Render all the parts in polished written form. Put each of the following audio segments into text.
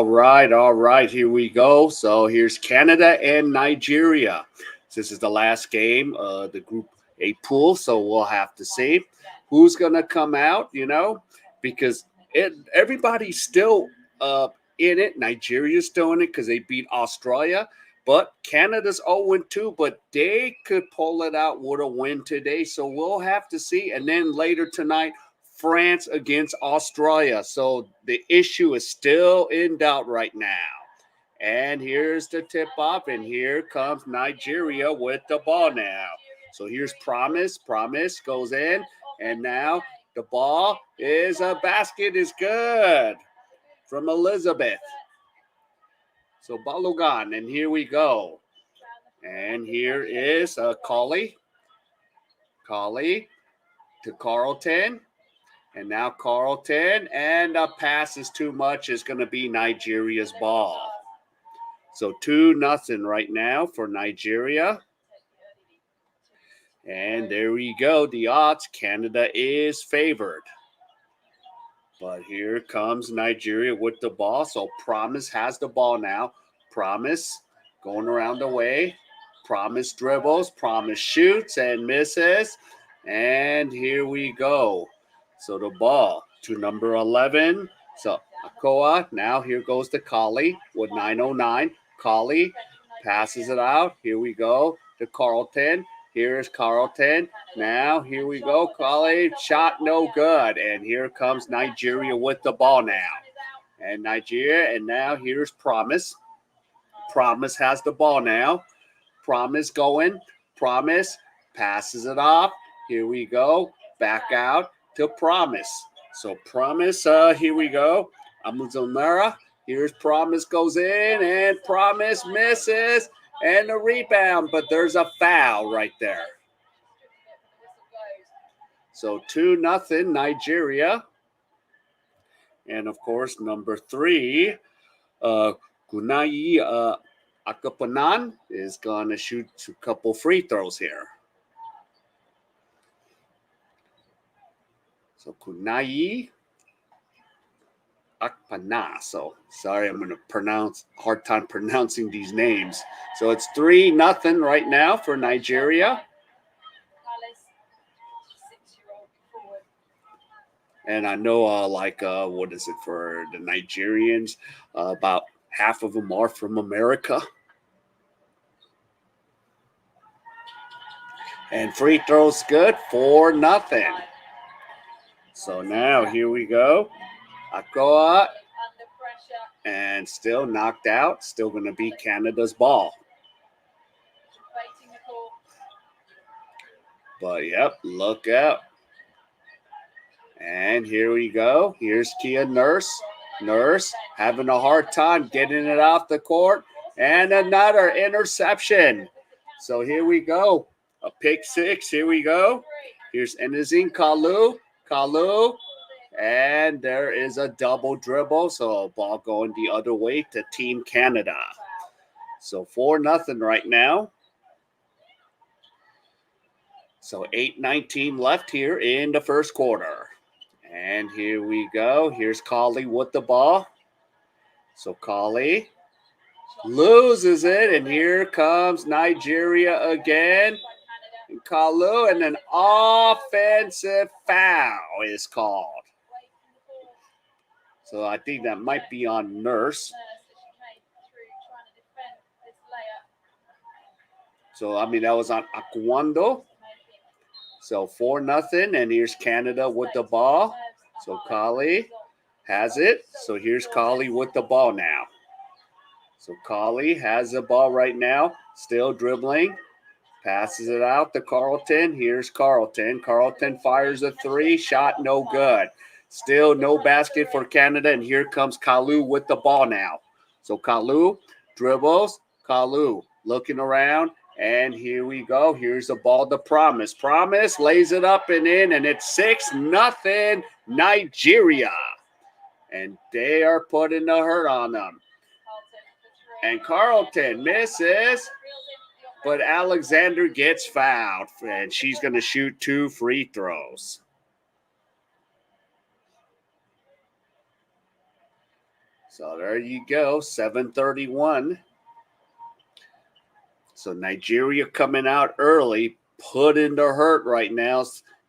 All right. Here we go. So here's Canada and Nigeria. This is the last game of the Group A pool, so we'll have to see who's gonna come out. Because everybody's still in it. Nigeria's still in it because they beat Australia, but Canada's 0-2, but they could pull it out with a win today. So we'll have to see. And then later tonight, France against Australia. So the issue is still in doubt right now. And here's the tip off, and here comes Nigeria with the ball now. So here's Promise. Promise goes in, and now the ball is a basket is good from Elizabeth. So Balogan, and here we go. And here is Colley. Colley to Carlton. And now Carlton, and a pass is too much. Is going to be Nigeria's ball. So 2-0 right now for Nigeria. And there we go. The odds, Canada is favored. But here comes Nigeria with the ball. So Promise has the ball now. Promise going around the way. Promise dribbles. Promise shoots and misses. And here we go. So the ball to number 11. So Akoa, now here goes to Colley with 9:09. Colley passes it out. Here we go to Carlton. Here's Carlton. Now, here we go. Colley, shot no good. And here comes Nigeria with the ball now. And Nigeria, and now here's Promise. Promise has the ball now. Promise going. Promise passes it off. Here we go. Back out to Promise. So Promise, here we go. Amuzamara. Here's Promise goes in, and Promise misses. And a rebound, but there's a foul right there. So 2-0 Nigeria. And of course, number 3, Kunai Akapanan is going to shoot a couple free throws here. So Kunai Akpana. So sorry, I'm going to hard time pronouncing these names. So it's 3-0 right now for Nigeria. And I know, what is it for the Nigerians? About half of them are from America. And free throws good, 4-0. So now here we go. Akoa, and still knocked out. Still going to be Canada's ball. But, yep, look out. And here we go. Here's Kia Nurse. Nurse having a hard time getting it off the court. And another interception. So here we go. A pick 6. Here we go. Here's Enezine Kalu. Kalu. And there is a double dribble. So a ball going the other way to Team Canada. So 4-0 right now. So 8:19 left here in the first quarter. And here we go. Here's Colley with the ball. So Colley loses it. And here comes Nigeria again. And Kalu, and an offensive foul is called. So I think that might be on Nurse. So, that was on Akwando. So 4-0, and here's Canada with the ball. So Colley has it. So here's Colley with the ball now. So Colley has the ball right now, still dribbling. Passes it out to Carlton. Here's Carlton. Carlton fires a 3. Shot no good. Still no basket for Canada, and here comes Kalu with the ball now. So Kalu dribbles. Kalu looking around. And here we go. Here's the ball to Promise. Promise lays it up and in, and it's 6-0 Nigeria. And they are putting the hurt on them. And Carlton misses, but Alexander gets fouled, and she's going to shoot 2 free throws. So there you go, 7:31. So Nigeria coming out early, put into hurt right now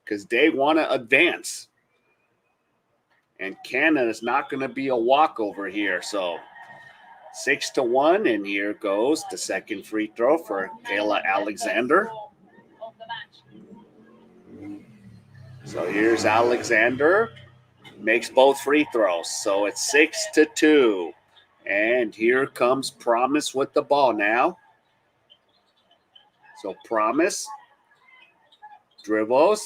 because they want to advance. And Canada's not going to be a walkover here. So 6-1, and here goes the second free throw for Kayla Alexander. So here's Alexander, makes both free throws. So it's 6-2. And here comes Promise with the ball now. So Promise dribbles,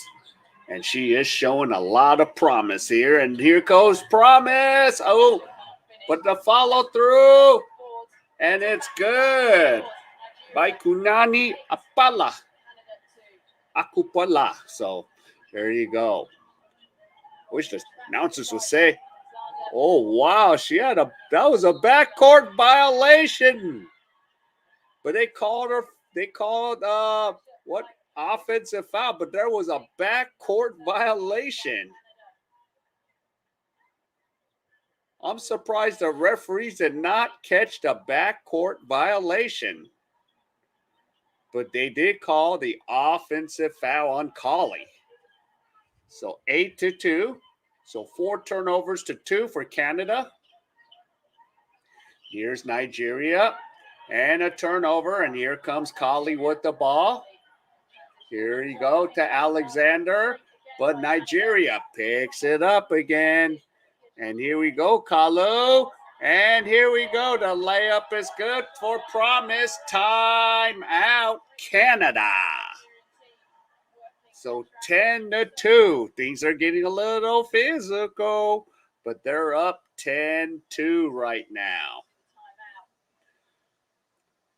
and she is showing a lot of promise here. And here goes Promise. Oh, but the follow through, and it's good by Kunani Akupala. So there you go. Wish the announcers would say, "Oh wow, that was a backcourt violation," but they called what offensive foul, but there was a backcourt violation. I'm surprised the referees did not catch the backcourt violation. But they did call the offensive foul on K.A.E. So 8-2. So 4 turnovers to 2 for Canada. Here's Nigeria. And a turnover. And here comes K.A.E. with the ball. Here you go to Alexander. But Nigeria picks it up again. And here we go, Kalu. And here we go. The layup is good for Promise. Time out, Canada. So 10-2. Things are getting a little physical, but they're up 10-2 right now.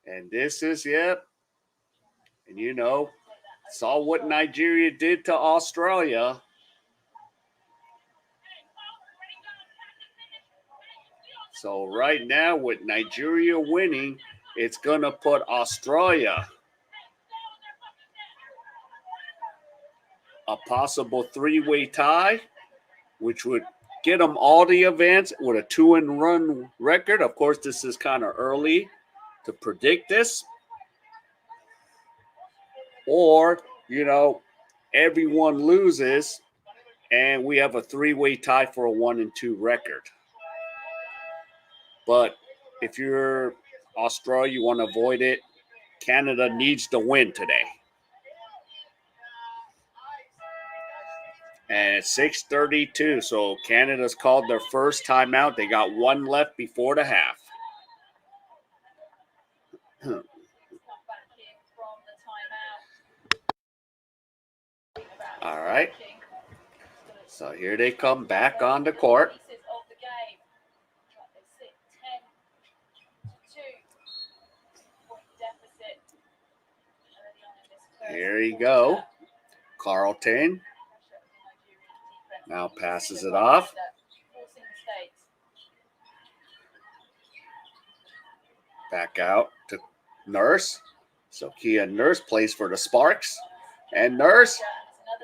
And this is, yep. And you know, saw what Nigeria did to Australia. So right now, with Nigeria winning, it's going to put Australia a possible 3-way tie, which would get them all the events with a 2-and-run record. Of course, this is kind of early to predict this. Or, you know, everyone loses and we have a 3-way tie for a 1-2 record. But if you're Australia, you want to avoid it. Canada needs to win today. And it's 6:32, so Canada's called their first timeout. They got 1 left before the half. All right. So here they come back on the court. Here you go. Carlton now passes it off. Back out to Nurse. So Kia Nurse plays for the Sparks. And Nurse,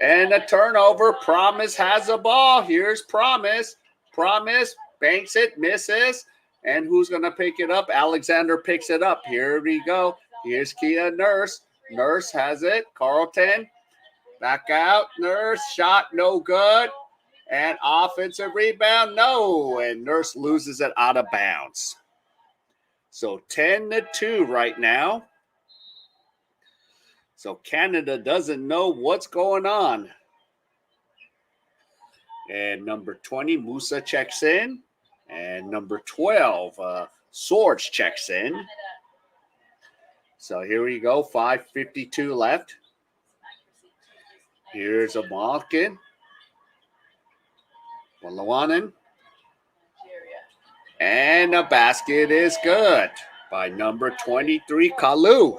and a turnover. Promise has the ball. Here's Promise. Promise banks it, misses. And who's going to pick it up? Alexander picks it up. Here we go. Here's Kia Nurse. Nurse has it. Carlton. Back out. Nurse. Shot no good. And offensive rebound. No. And Nurse loses it out of bounds. So 10-2 right now. So Canada doesn't know what's going on. And number 20, Musa checks in. And number 12, Swords checks in. So here we go, 5:52 left. Here's a Malkin. Walawanan. And the basket is good by number 23, Kalu.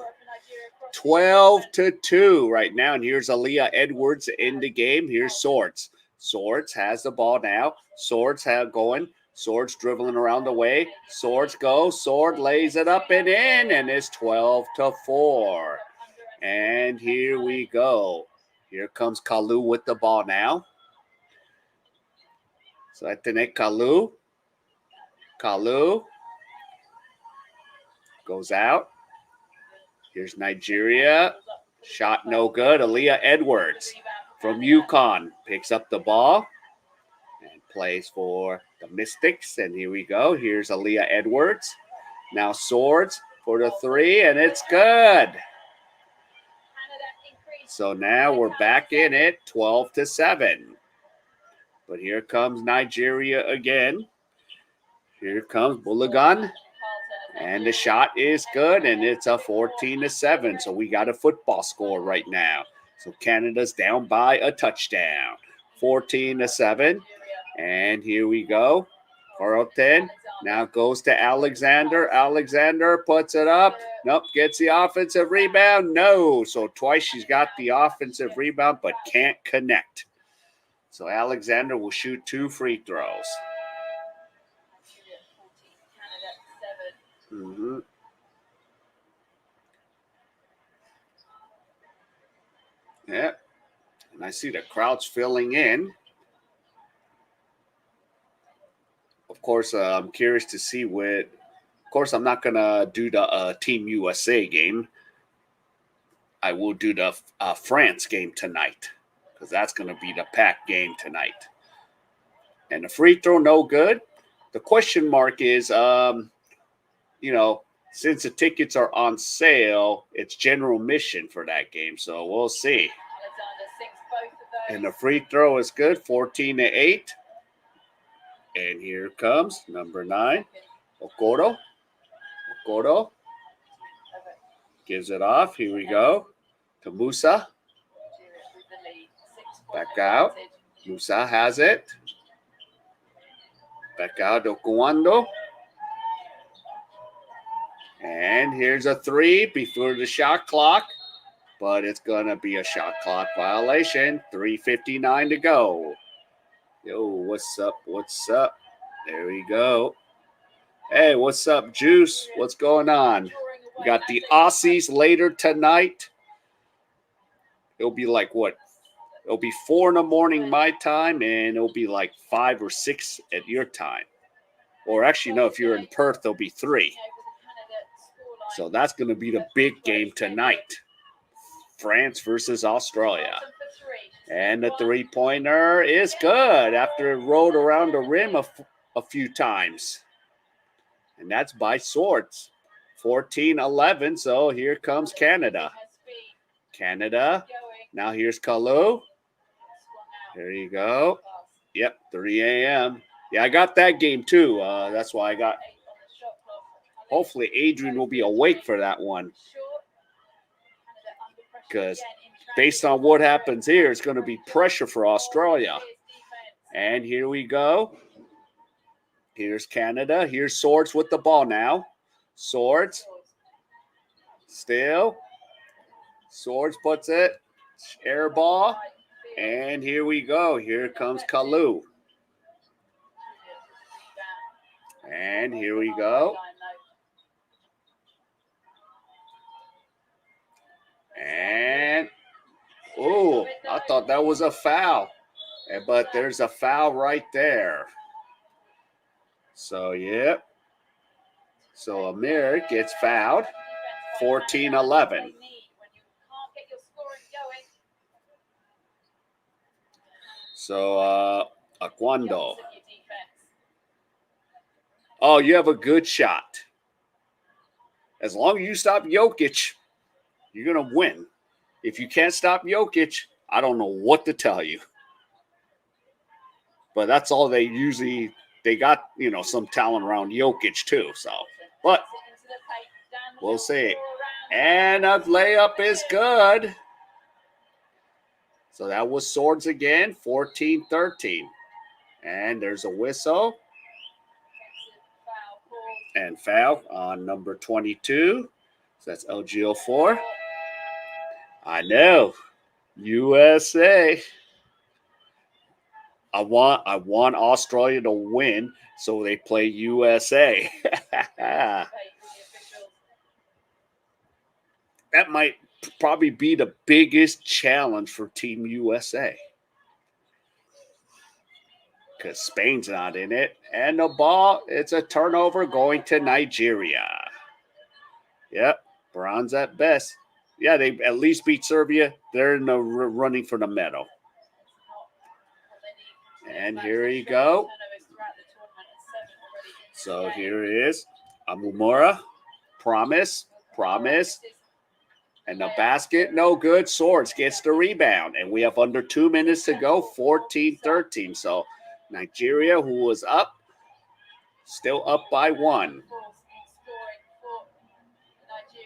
12-2 right now. And here's Aaliyah Edwards in the game. Here's Swords. Swords has the ball now. Swords going. Swords dribbling around the way. Swords go. Sword lays it up and in. And it's 12-4. And here we go. Here comes Kalu with the ball now. So Etienne Kalu. Kalu goes out. Here's Nigeria. Shot no good. Aaliyah Edwards from UConn picks up the ball and plays for the Mystics. And here we go. Here's Aaliyah Edwards. Now Swords for the three, and it's good. So now we're back in it, 12-7. But here comes Nigeria again. Here comes Bulagan. And the shot is good, and it's a 14-7. So we got a football score right now. So Canada's down by a touchdown. 14-7. And here we go. Carlton now goes to Alexander. Alexander puts it up. Nope, gets the offensive rebound. No. So twice she's got the offensive rebound, but can't connect. So Alexander will shoot 2 free throws. Mm-hmm. Yeah. And I see the crowd's filling in. Of course, I'm curious to see what. Of course, I'm not going to do the Team USA game. I will do the France game tonight because that's going to be the packed game tonight. And the free throw, no good. The question mark is, since the tickets are on sale, it's general admission for that game. So we'll see. And the free throw is good, 14-8. And here comes number 9, Okoro. Okoro gives it off. Here we go to Musa. Back out. Musa has it. Back out to Okuando. And here's a 3 before the shot clock. But it's going to be a shot clock violation. 3:59 to go. Yo, what's up? What's up? There we go. Hey, what's up, Juice? What's going on? We got the Aussies later tonight. It'll be like what? It'll be 4 in the morning my time, and it'll be like 5 or 6 at your time. Or actually, no, if you're in Perth, it'll be 3. So that's going to be the big game tonight. France versus Australia. And the three-pointer is good after it rolled around the rim a few times. And that's by Swords. 14-11, so here comes Canada. Canada. Now here's Kalu. There you go. Yep, 3 a.m. Yeah, I got that game too. That's why I got. Hopefully Adrian will be awake for that one. Because based on what happens here, it's going to be pressure for Australia. And here we go. Here's Canada. Here's Swords with the ball now. Swords. Still. Swords puts it. Air ball. And here we go. Here comes Kalu. And here we go. And, oh, I thought that was a foul. But there's a foul right there. So, yeah. So, Amir gets fouled. 14-11. So, Aquando. Oh, you have a good shot. As long as you stop Jokic, you're going to win. If you can't stop Jokic, I don't know what to tell you. But that's all they usually – they got, some talent around Jokic too. So, but we'll see. And a layup is good. So that was Swords again, 14-13. And there's a whistle. And foul on number 22. So that's LGO4. I know. USA. I want Australia to win, so they play USA. That might probably be the biggest challenge for Team USA. because Spain's not in it. And the ball, it's a turnover going to Nigeria. Yep, bronze at best. Yeah, they at least beat Serbia. They're in the running for the medal. And here you go. So here is Amumura. Promise. And the basket, no good. Swords gets the rebound. And we have under 2 minutes to go, 14-13. So Nigeria, who was up, still up by 1.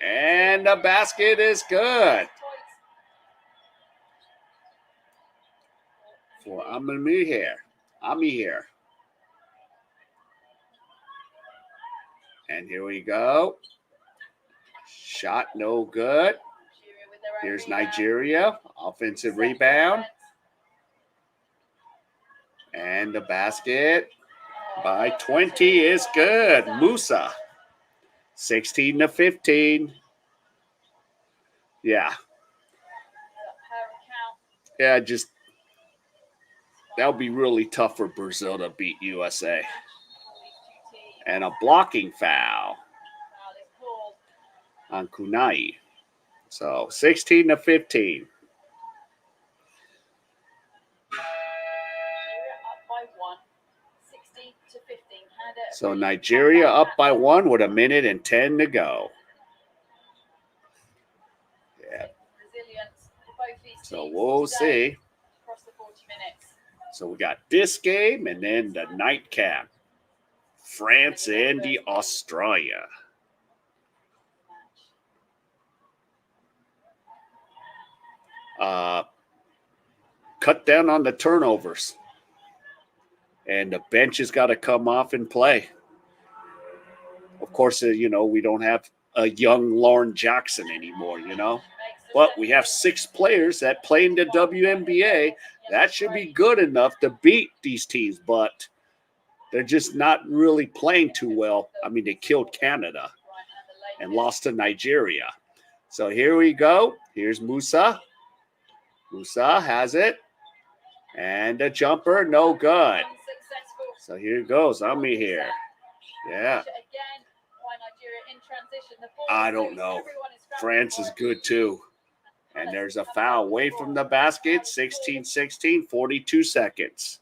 And the basket is good. For Ami here. And here we go. Shot no good. Here's Nigeria. Offensive rebound. And the basket by 20 is good. Musa. 16-15. Yeah. Yeah, just that would be really tough for Brazil to beat USA. And a blocking foul on Kunai. So 16-15. So Nigeria up by 1 with 1:10 to go. Yeah. So we'll see. So we got this game and then the nightcap. France and the Australia. Cut down on the turnovers. And the bench has got to come off and play. Of course, we don't have a young Lauren Jackson anymore, But we have 6 players that play in the WNBA. That should be good enough to beat these teams, but they're just not really playing too well. I mean, they killed Canada and lost to Nigeria. So here we go. Here's Musa. Musa has it. And a jumper, no good. So here goes. Ami here. Yeah. I don't know. France is good too. And there's a foul away from the basket. 16-16, 42 seconds.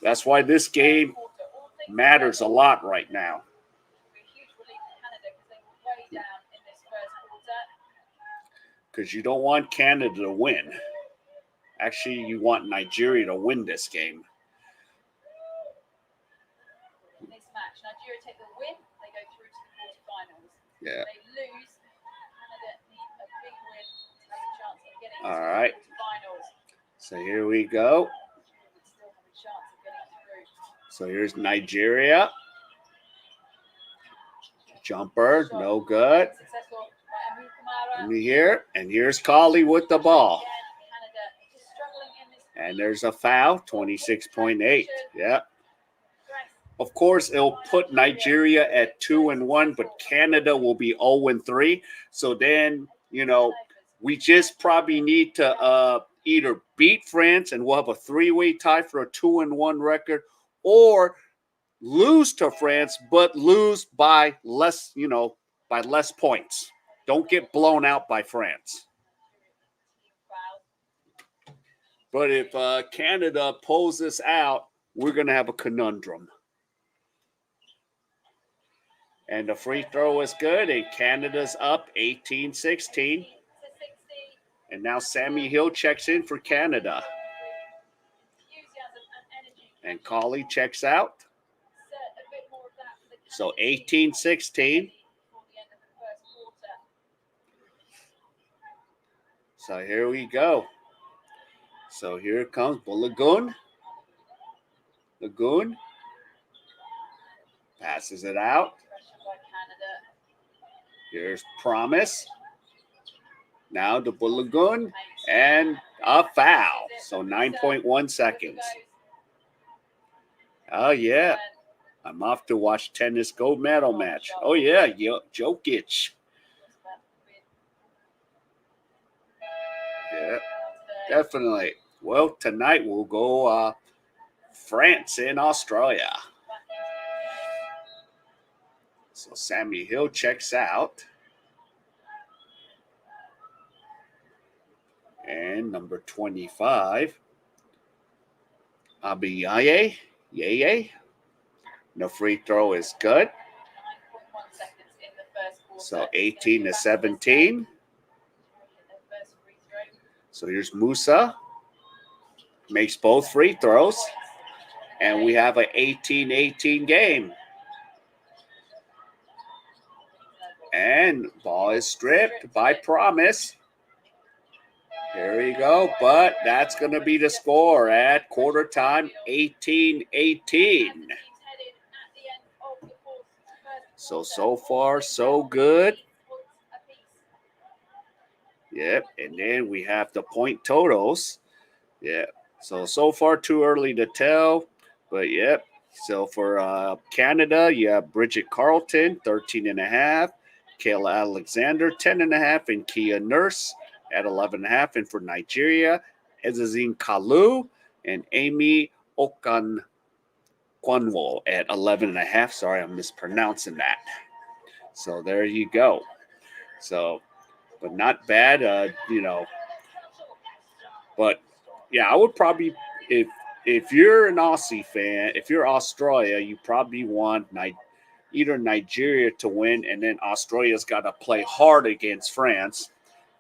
That's why this game matters a lot right now. Because you don't want Canada to win. Actually, you want Nigeria to win this game. In this match, Nigeria take the win, they go through to the quarterfinals. Yeah. They lose, Canada need a big win to have a chance of getting All to right. the quarterfinals. So here we go. Still have a chance of getting through. So here's Nigeria. Jumper, no good. Let me here, and here's K.A.E with the ball. And there's a foul, 26.8. Yeah. Of course, it'll put Nigeria at 2-1, but Canada will be 0-3. So then, we just probably need to either beat France and we'll have a 3-way tie for a 2-1 record, or lose to France, but lose by less, by less points. Don't get blown out by France. But if Canada pulls this out, we're going to have a conundrum. And the free throw is good, and Canada's up 18-16. And now Sammy Hill checks in for Canada. And K.A.E checks out. So 18-16. So here we go. So here comes Bulagun. Lagoon passes it out. Here's Promise. Now to Bulagun and a foul. So 9.1 seconds. Oh, yeah. I'm off to watch tennis gold medal match. Oh, yeah. Jokic. Yeah, definitely. Well, tonight we'll go France and Australia. So Sammy Hill checks out. And number 25, Abiyaye. Yeye. No free throw is good. 9.1 seconds in the first quarter. So 18 to 17. So here's Musa. Makes both free throws. And we have an 18-18 game. And ball is stripped by Promise. There you go. But that's going to be the score at quarter time, 18-18. So far, so good. Yep. And then we have the point totals. Yeah. So far, too early to tell. But, yep. So for Canada, you have Bridget Carlton, 13.5. Kayla Alexander, 10.5. And Kia Nurse at 11.5. And for Nigeria, Ezazine Kalu and Amy Okanquanwo at 11.5. Sorry, I'm mispronouncing that. So there you go. So, but not bad, But yeah, I would probably if you're an Aussie fan, if you're Australia, you probably want either Nigeria to win, and then Australia's got to play hard against France.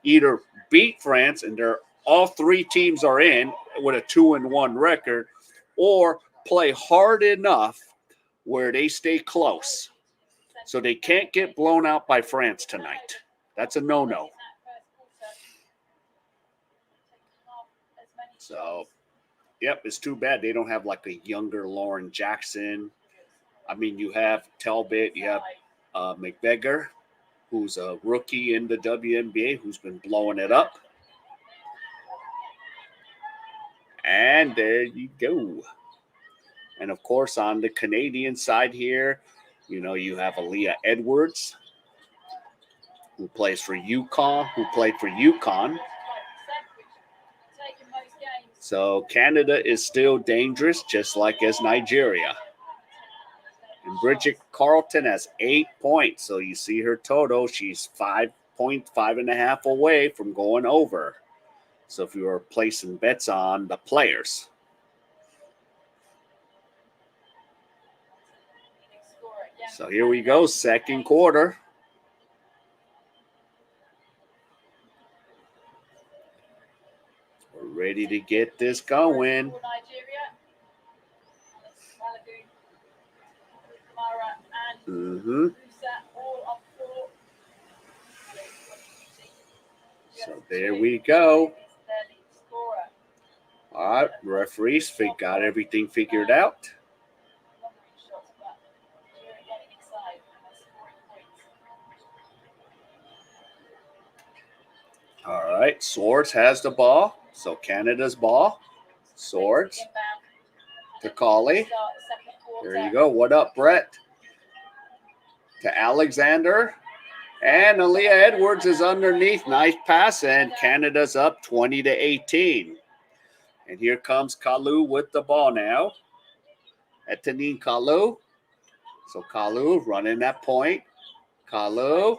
Either beat France, and all three teams are in with a 2-1 record, or play hard enough where they stay close, so they can't get blown out by France tonight. That's a no-no. So, yep, it's too bad they don't have like a younger Lauren Jackson. I mean, you have Talbot, you have McBeggar, who's a rookie in the WNBA, who's been blowing it up. And there you go. And of course, on the Canadian side here, you have Aaliyah Edwards, who played for UConn. So Canada is still dangerous, just like as Nigeria. And Bridget Carlton has 8 points. So you see her total. She's 5.5 away from going over. So if you were placing bets on the players. So here we go, second quarter. We're ready to get this going. Mm-hmm. So there we go. All right, referees got everything figured out. All right, Swords has the ball. So Canada's ball. Swords to K.A.E. There you go. What up, Brett? To Alexander. And Aaliyah Edwards is underneath. Nice pass, and Canada's up 20-18. And here comes Kalu with the ball now. Etanine Kalu. So Kalu running that point. Kalu.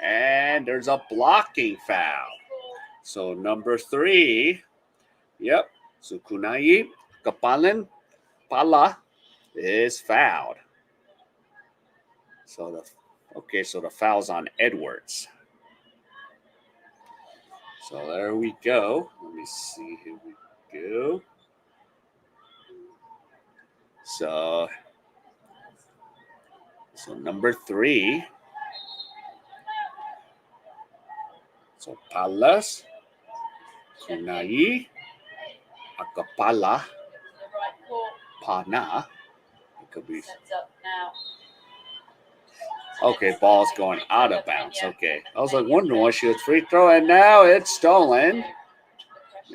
And there's a blocking foul. So number 3. Yep. Sukunai Kapalan Pala is fouled. So the foul's on Edwards. So there we go. Let me see. Here we go. So number 3. So Palas, Kunai, Akapala, Pana. It could be. Okay, ball's going out of bounds. Okay. I was like wondering why she was free throw, and now it's stolen.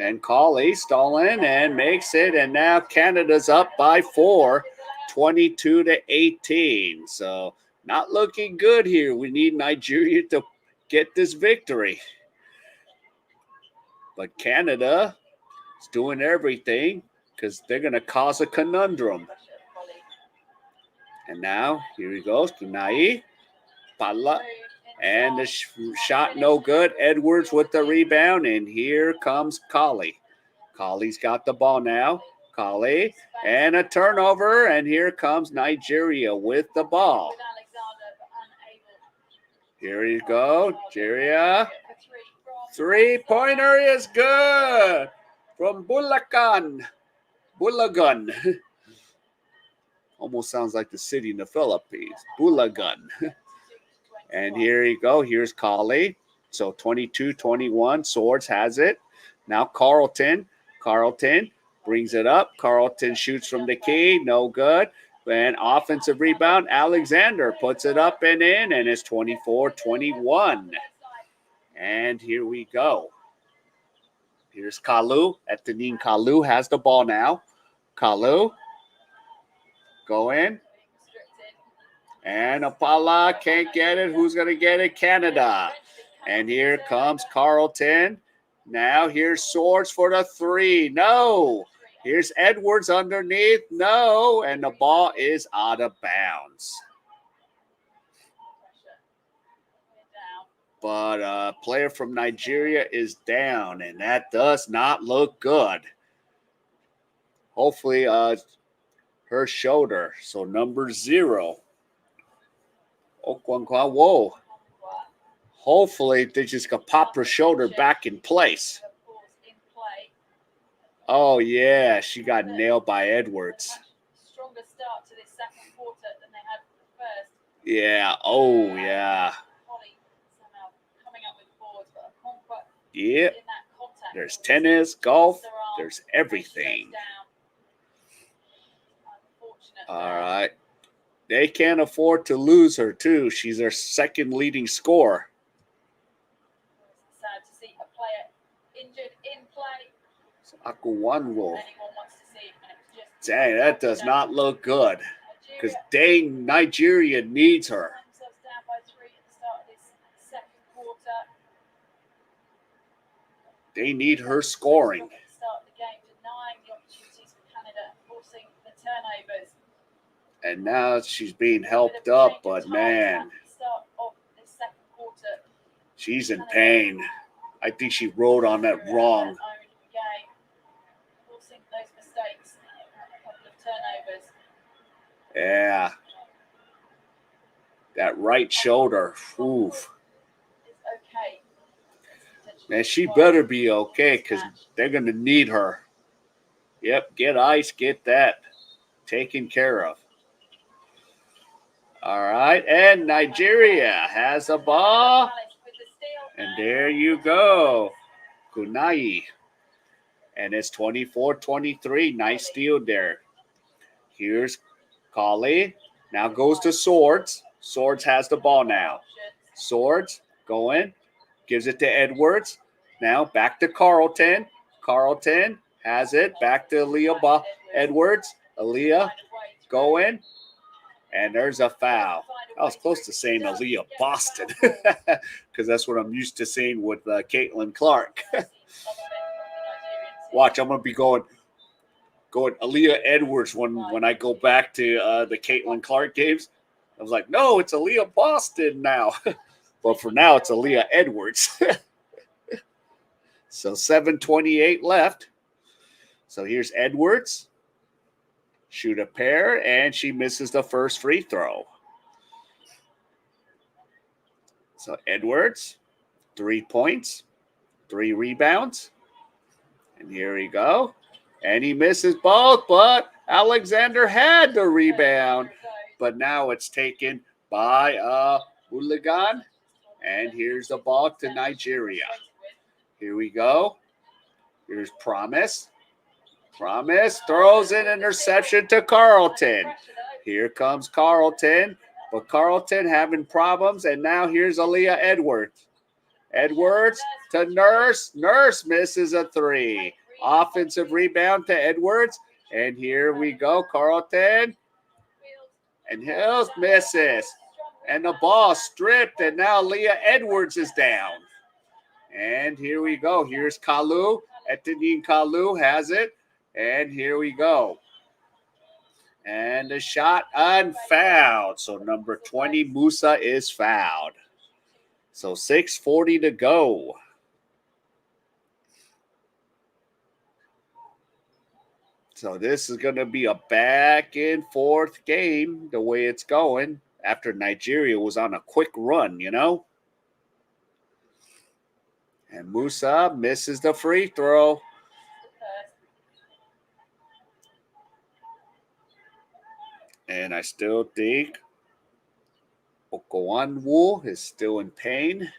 And K.A.E stolen and makes it, and now Canada's up by 4, 22-18. So not looking good here. We need Nigeria to get this victory. But Canada It's doing everything because they're going to cause a conundrum. Pressure, volley. And now, here he goes. K.A.E. Pala. And the shot no good. Edwards with the rebound. And here comes K.A.E. K.A.E.'s got the ball now. K.A.E. And a turnover. And here comes Nigeria with the ball. Here you go. Nigeria. Three-pointer is good from Bulacan. Bulagan. Almost sounds like the city in the Philippines. Bulagan. And here you go. Here's K.A.E. So 22-21. Swords has it. Now Carlton. Carlton brings it up. Carlton shoots from the key. No good. And offensive rebound. Alexander puts it up and in. And it's 24-21. And here we go. Here's Kalu. Etanin Kalu has the ball now. Kalu. Go in. And Apala can't get it. Who's going to get it? Canada. And here comes Carlton. Now here's Swords for the three. No. Here's Edwards underneath. No. And the ball is out of bounds. But a player from Nigeria is down, and that does not look good. Hopefully, her shoulder. So number 0. Okwankwa, whoa. Hopefully, they just can pop her shoulder back in place. Oh, yeah, she got nailed by Edwards. Stronger start to this second quarter than they had for the first. Yeah, oh, yeah. Yep. There's tennis, golf, there's everything. All right. They can't afford to lose her, too. She's their second leading scorer. Sad to see a player injured in play. Akuwanwo. Dang, that does not look good. Because dang, Nigeria needs her. Down by 3 at the start of this second quarter. They need her scoring. Start the game, denying the opportunities for Canada, forcing the turnovers. And now she's being helped up, but man, she's in pain. I think she rode on that wrong. Forcing those mistakes, a couple of turnovers. Yeah. That right shoulder. Oof. Okay. Man, she better be okay because they're going to need her. Yep, get ice, get that taken care of. All right, and Nigeria has a ball. And there you go. Kunai. And it's 24-23. Nice steal there. Here's K.A.E. Now goes to Swords. Swords has the ball now. Swords going. Gives it to Edwards. Now back to Carlton. Carlton has it. Back to Aaliyah Edwards. Aaliyah going. And there's a foul. I was close to saying Aaliyah Boston because that's what I'm used to saying with Caitlin Clark. Watch, I'm going to be going Aaliyah Edwards when I go back to the Caitlin Clark games. I was like, no, it's Aaliyah Boston now. But for now, it's Aaliyah Edwards. So 7:28 left. So here's Edwards. Shoot a pair, and she misses the first free throw. So Edwards, 3 points, 3 rebounds. And here we go. And he misses both, but Alexander had the rebound. But now it's taken by Hooligan. And here's the ball to Nigeria. Here we go. Here's Promise. Promise throws an interception to Carlton. Here comes Carlton. But Carlton having problems. And now here's Aaliyah Edwards. Edwards to Nurse. Nurse misses a 3. Offensive rebound to Edwards. And here we go. Carlton. And Hills misses. And the ball stripped. And now Aaliyah Edwards is down. And here we go. Here's Kalu. Etidine Kalu has it. And here we go. And the shot unfouled. So number 20, Musa, is fouled. So 6:40 to go. So this is going to be a back and forth game the way it's going after Nigeria was on a quick run, you know. And Musa misses the free throw. And I still think Okowanwu is still in pain.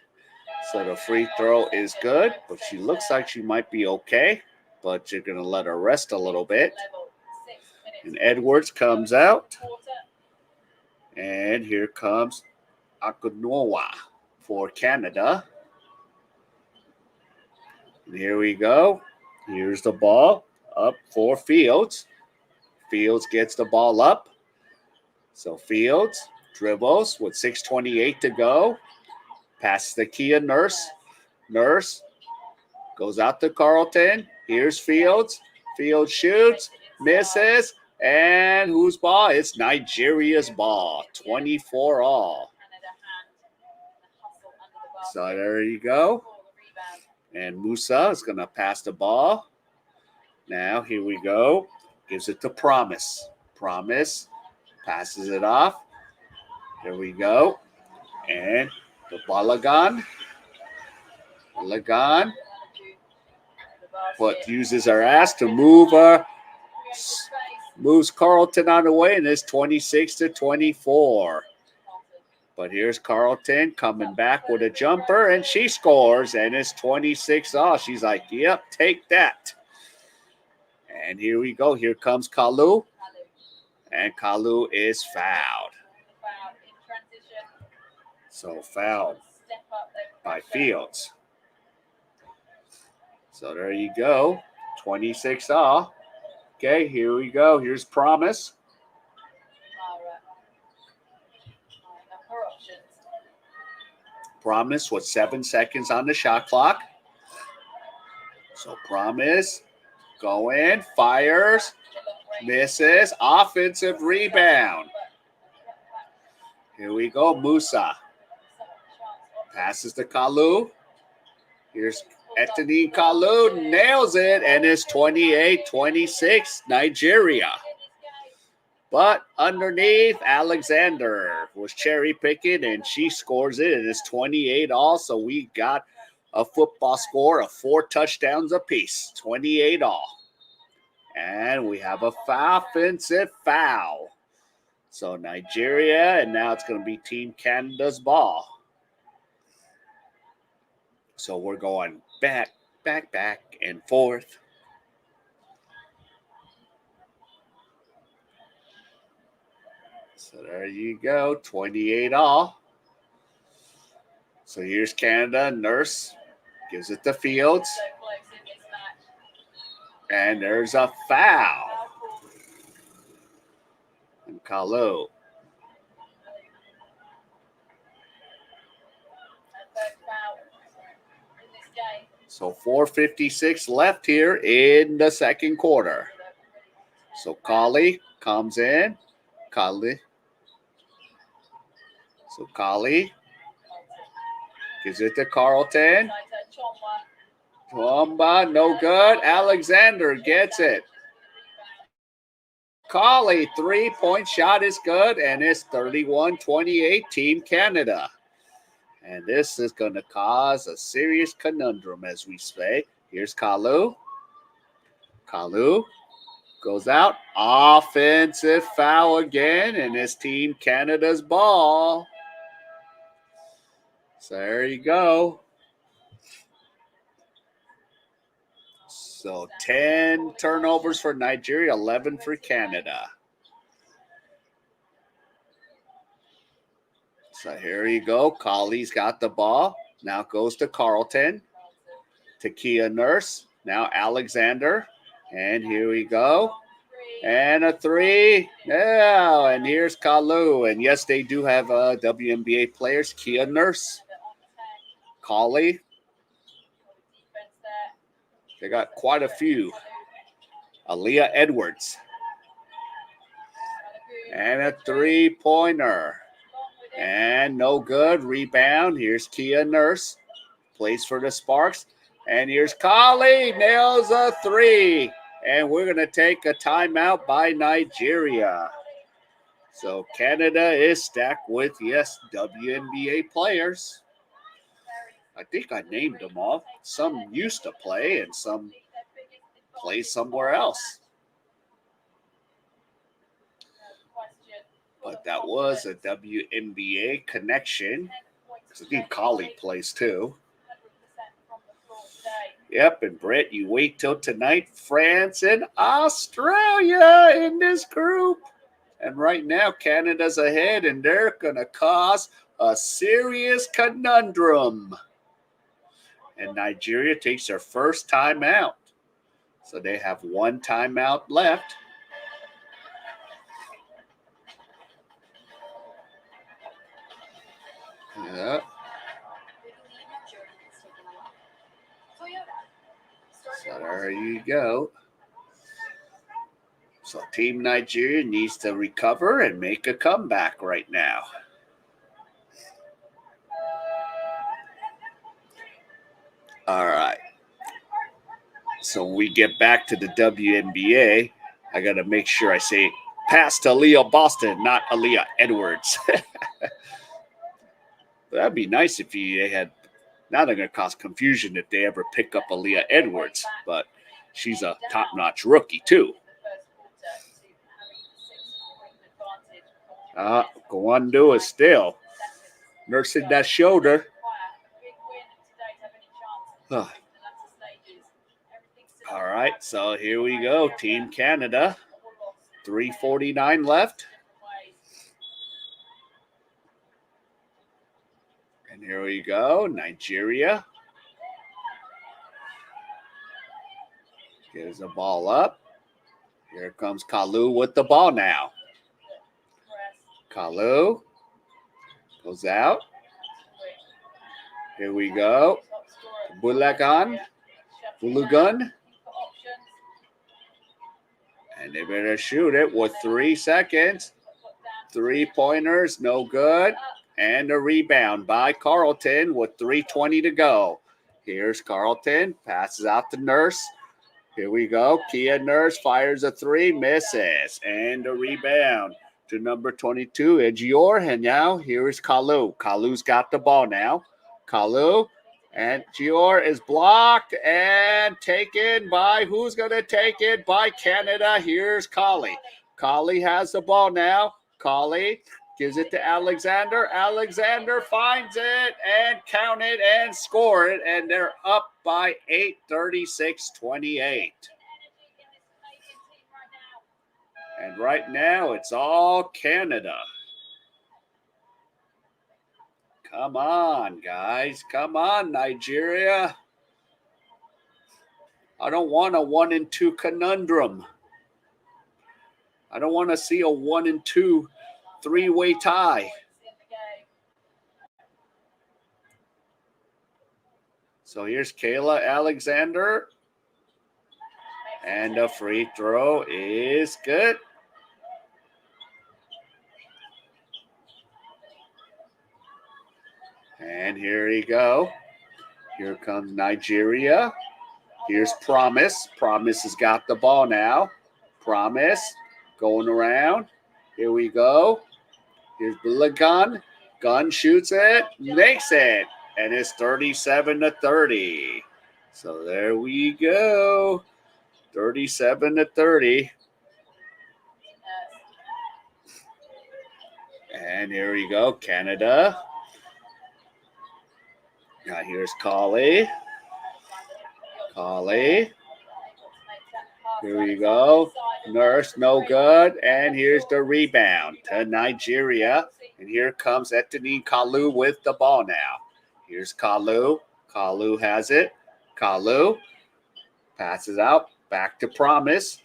So the free throw is good, but she looks like she might be okay. But you're going to let her rest a little bit. And Edwards comes out. And here comes Akunowa for Canada. And here we go. Here's the ball up for Fields. Fields gets the ball up. So Fields dribbles with 6:28 to go. Passes to Kia Nurse. Nurse goes out to Carlton. Here's Fields. Fields shoots, misses, and whose ball? It's Nigeria's ball. 24 all. So there you go. And Musa is going to pass the ball. Now here we go. Gives it to Promise. Promise passes it off. Here we go. And the Balagan. Balagan. But uses her ass to move moves Carlton on the way, and it's 26-24. But here's Carlton coming back with a jumper, and she scores, and it's 26 all. She's like, yep, take that. And here we go. Here comes Kalu. And Kalu is fouled. So fouled by Fields. So there you go. 26 all. Okay, here we go. Here's Promise. Promise with 7 seconds on the shot clock. So Promise, go in, fires, misses, offensive rebound. Here we go, Musa. Passes to Kalu. Here's Etidine Kalu, nails it, and it's 28-26, Nigeria. But underneath, Alexander was cherry picking, and she scores it, and it's 28 all. So we got a football score of 4 touchdowns apiece, 28 all. And we have a offensive foul. So Nigeria, and now it's going to be Team Canada's ball. So we're going back, and forth. So there you go, 28 all. So here's Canada. Nurse gives it to Fields. And there's a foul. And Kalu. So 4:56 left here in the second quarter. So Kali comes in. Kali. So Kali gives it to Carlton. Chomba, no good. Alexander gets it. Kali, 3-point shot is good, and it's 31-28, Team Canada. And this is going to cause a serious conundrum, as we say. Here's Kalu. Kalu goes out. Offensive foul again, and it's Team Canada's ball. So there you go. So 10 turnovers for Nigeria, 11 for Canada. So here you go. Kali's got the ball. Now goes to Carlton. To Kia Nurse. Now Alexander. And here we go. And a 3. Yeah, and here's Kalu. And yes, they do have WNBA players. Kia Nurse. Kali. They got quite a few. Aaliyah Edwards. And a three-pointer. And no good. Rebound. Here's Kia Nurse. Plays for the Sparks. And here's K.A.E. Nails a three. And we're going to take a timeout by Nigeria. So Canada is stacked with, yes, WNBA players. I think I named them all. Some used to play and some play somewhere else. But that was a WNBA connection. I think K.A.E. plays too. Yep, and Brett, you wait till tonight. France and Australia in this group. And right now, Canada's ahead, and they're going to cause a serious conundrum. And Nigeria takes their first timeout. So they have one timeout left. Yeah. So there you go. So Team Nigeria needs to recover and make a comeback right now. All right. So when we get back to the WNBA, I got to make sure I say pass to Aaliyah Boston, not Aaliyah Edwards. That'd be nice if they had. Now they're going to cause confusion if they ever pick up Aaliyah Edwards, but she's a top-notch rookie too. Go on, do it still. Nursing that shoulder. All right, so here we go. Team Canada. 3:49 left. And here we go. Nigeria. Gives the ball up. Here comes Kalu with the ball now. Kalu goes out. Here we go. Bulagan. And they better shoot it with 3 seconds. 3-pointers, no good. And a rebound by Carlton with 3:20 to go. Here's Carlton. Passes out to Nurse. Here we go. Kia Nurse fires a 3, misses. And a rebound to number 22, Ejior. And now here is Kalu. Kalu's got the ball now. Kalu. And Gior is blocked and taken by, who's going to take it? By Canada. Here's K.A.E. K.A.E. has the ball now. K.A.E. gives it to Alexander. Alexander finds it and count it and score it. And they're up by 8, 36-28. And right now it's all Canada. Come on, guys. Come on, Nigeria. I don't want a 1-2 conundrum. I don't want to see a 1-2 three-way tie. So here's Kayla Alexander. And the free throw is good. And here you go. Here comes Nigeria. Here's Promise. Promise has got the ball now. Promise going around. Here we go. Here's Bulagan. Gun shoots it, makes it. And it's 37-30. So there we go. 37-30. And here we go. Canada. Now here's K.A.E. K.A.E. Here we go. Nurse, no good. And here's the rebound to Nigeria. And here comes Etanine Kalu with the ball now. Here's Kalu. Kalu has it. Kalu passes out. Back to Promise.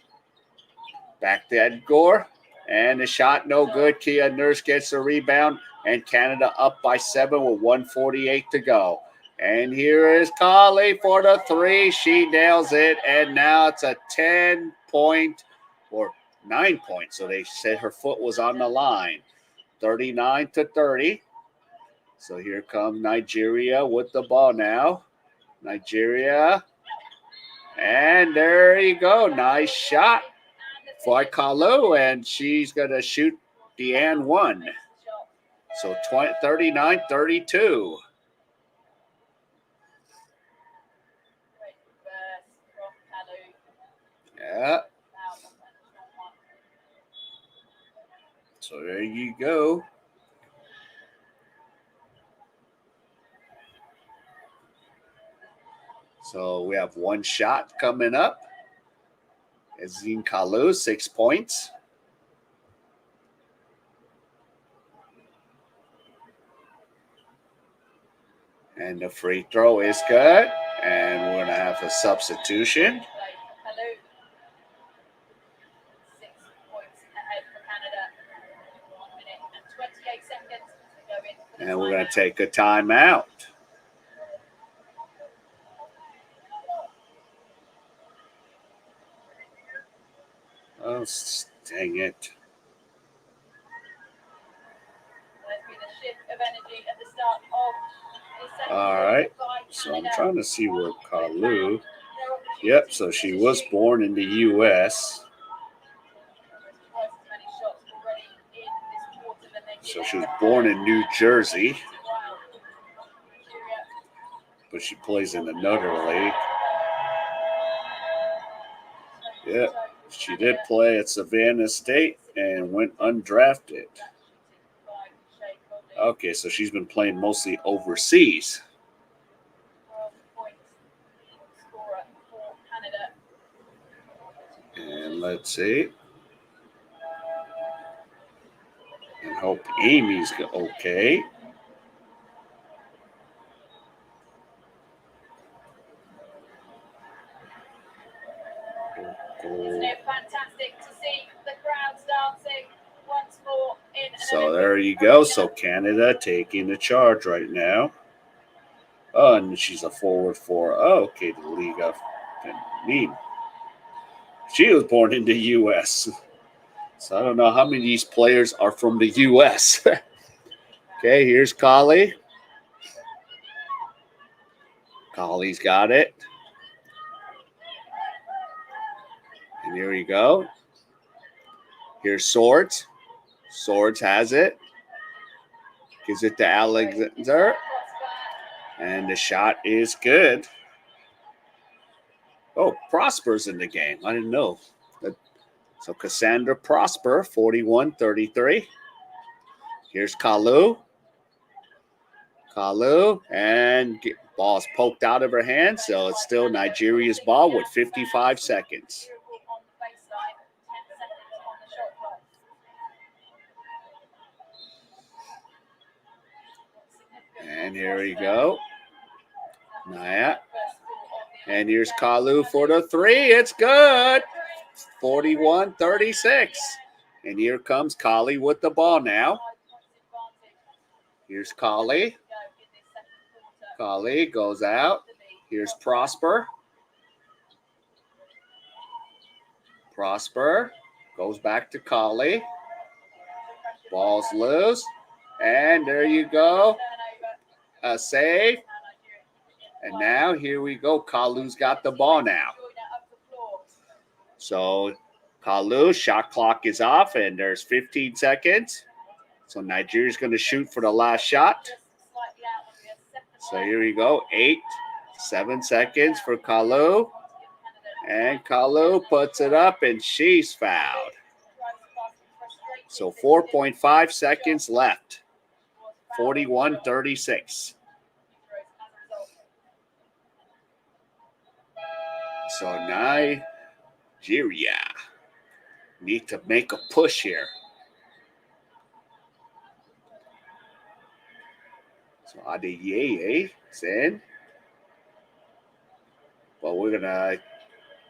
Back to Edgar. And the shot no good. Kia Nurse gets the rebound. And Canada up by 7 with 1:48 to go. And here is K.A.E for the three. She nails it. And now it's a 10-point or 9 points. So they said her foot was on the line. 39-30. So here comes Nigeria with the ball now. Nigeria. And there you go. Nice shot for K.A.E. And she's going to shoot the and one. So 39-32. Yeah. So there you go. So we have one shot coming up. Azine K.A.E, 6 points. And the free throw is good. And we're going to have a substitution. And we're going to take a timeout. Oh, dang it. All right. So I'm trying to see where K.A.E. Yep, so she was born in the U.S. So she was born in New Jersey. But she plays in another league. Yep, she did play at Savannah State and went undrafted. Okay, so she's been playing mostly overseas. And let's see. And hope Amy's okay. Isn't it fantastic to see the crowds dancing once more in So there you go. So Canada taking the charge right now. Oh, and she's a forward for, okay, the League of Mean. She was born in the U.S. So I don't know how many of these players are from the U.S. Okay, here's K.A.E. K.A.E.'s got it. And here we go. Here's Swords. Swords has it. Gives it to Alexander. And the shot is good. Oh, Prosper's in the game. I didn't know. So Cassandra Prosper, 41-33. Here's K.A.E. K.A.E. And ball's poked out of her hand. So it's still Nigeria's ball with 55 seconds. And here we go. Naya. And here's K.A.E. for the three. It's good. 41-36. And here comes K.A.E. with the ball now. Here's K.A.E. K.A.E. goes out. Here's Prosper. Prosper goes back to K.A.E. Ball's loose. And there you go. A save. And now here we go. K.A.E.'s got the ball now. So K.A.E. shot clock is off and there's 15 seconds. So Nigeria's going to shoot for the last shot. So here we go. 7 seconds for K.A.E. And K.A.E. puts it up and she's fouled. So 4.5 seconds left. 41-36. So Nigeria need to make a push here. So Adeyeye is in. But we're going to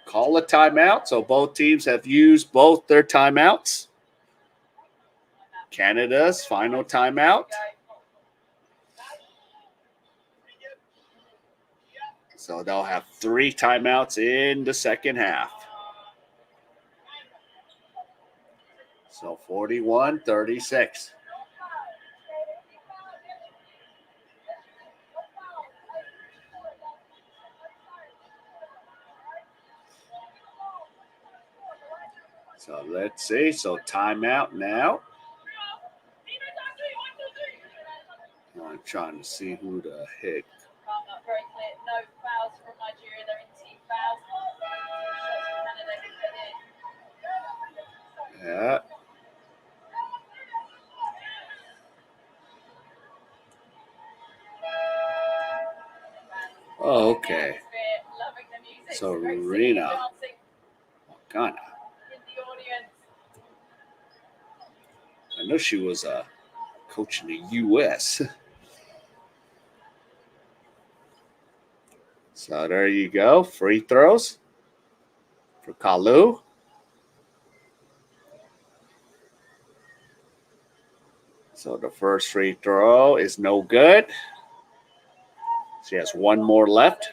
call a timeout. So both teams have used both their timeouts. Canada's final timeout. So they'll have 3 timeouts in the second half. So 41-36. So let's see. So timeout now. I'm trying to see who the heck. Very clear. No fouls from Nigeria. They're in team fouls. Yeah. Oh, okay. So Rena Ghana. I know she was a coach in the U.S. So there you go. Free throws for Kalu. So the first free throw is no good. She has 1 more left.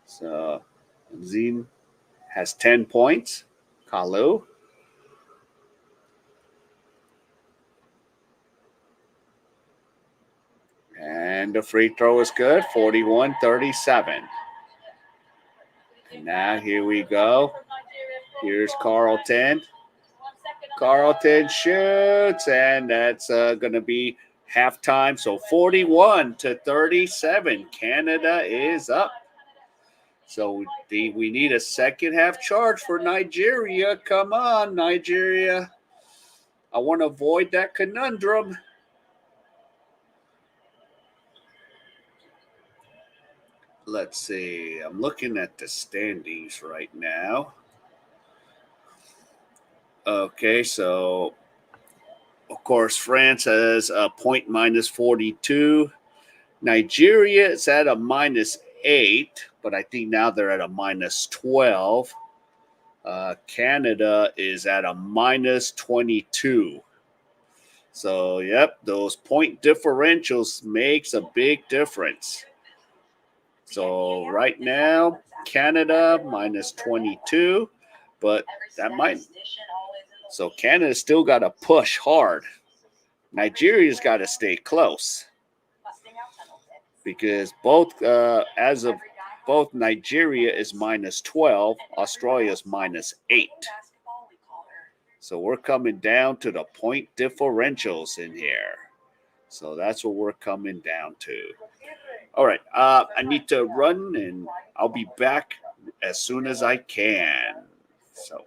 So Zine has 10 points. Kalu. And the free throw is good. 41-37. And now here we go. Here's Carlton. Carlton shoots, and that's going to be halftime. So 41-37. Canada is up. So we need a second half charge for Nigeria. Come on, Nigeria. I want to avoid that conundrum. Let's see. I'm looking at the standings right now. Okay, so of course France has a point minus 42. Nigeria is at a -8, but I think now they're at a -12. Canada is at a -22. So, yep, those point differentials makes a big difference. So right now, Canada -22, but that might. So Canada's still got to push hard. Nigeria's got to stay close because as of both Nigeria is -12, Australia is -8. So we're coming down to the point differentials in here. So that's what we're coming down to. All right, I need to run, and I'll be back as soon as I can. So.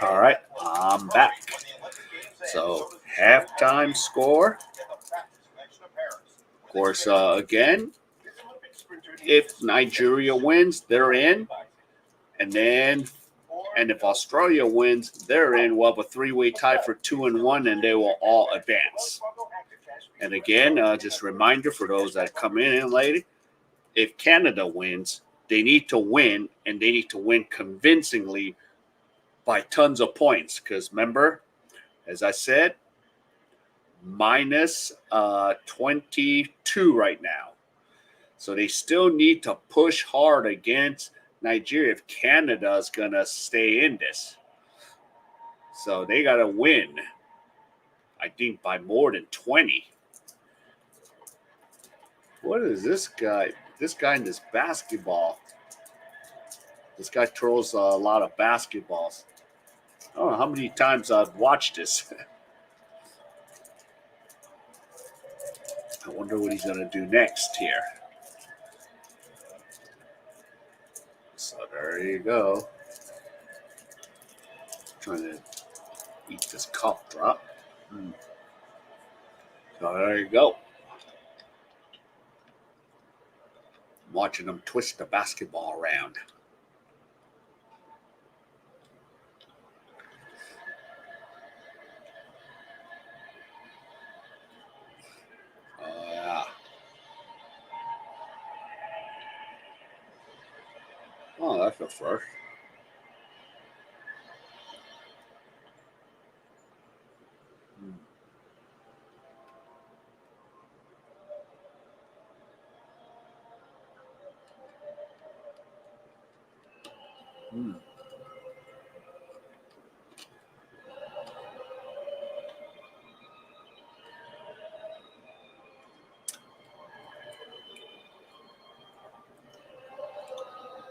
All right, I'm back. So halftime score. Of course, again, if Nigeria wins, they're in, and if Australia wins, they're in. We'll have a 3-way tie for 2 and 1, and they will all advance. And again, just a reminder for those that come in late, if Canada wins, they need to win, and they need to win convincingly by tons of points. Because remember, as I said, minus 22 right now. So they still need to push hard against Nigeria if Canada is going to stay in this. So they got to win, I think, by more than 20. What is this guy? This guy in this basketball. This guy throws a lot of basketballs. I don't know how many times I've watched this. I wonder what he's going to do next here. So there you go. Trying to eat this cough drop. So there you go. Watching him twist the basketball around. Yeah. Oh, that's a first.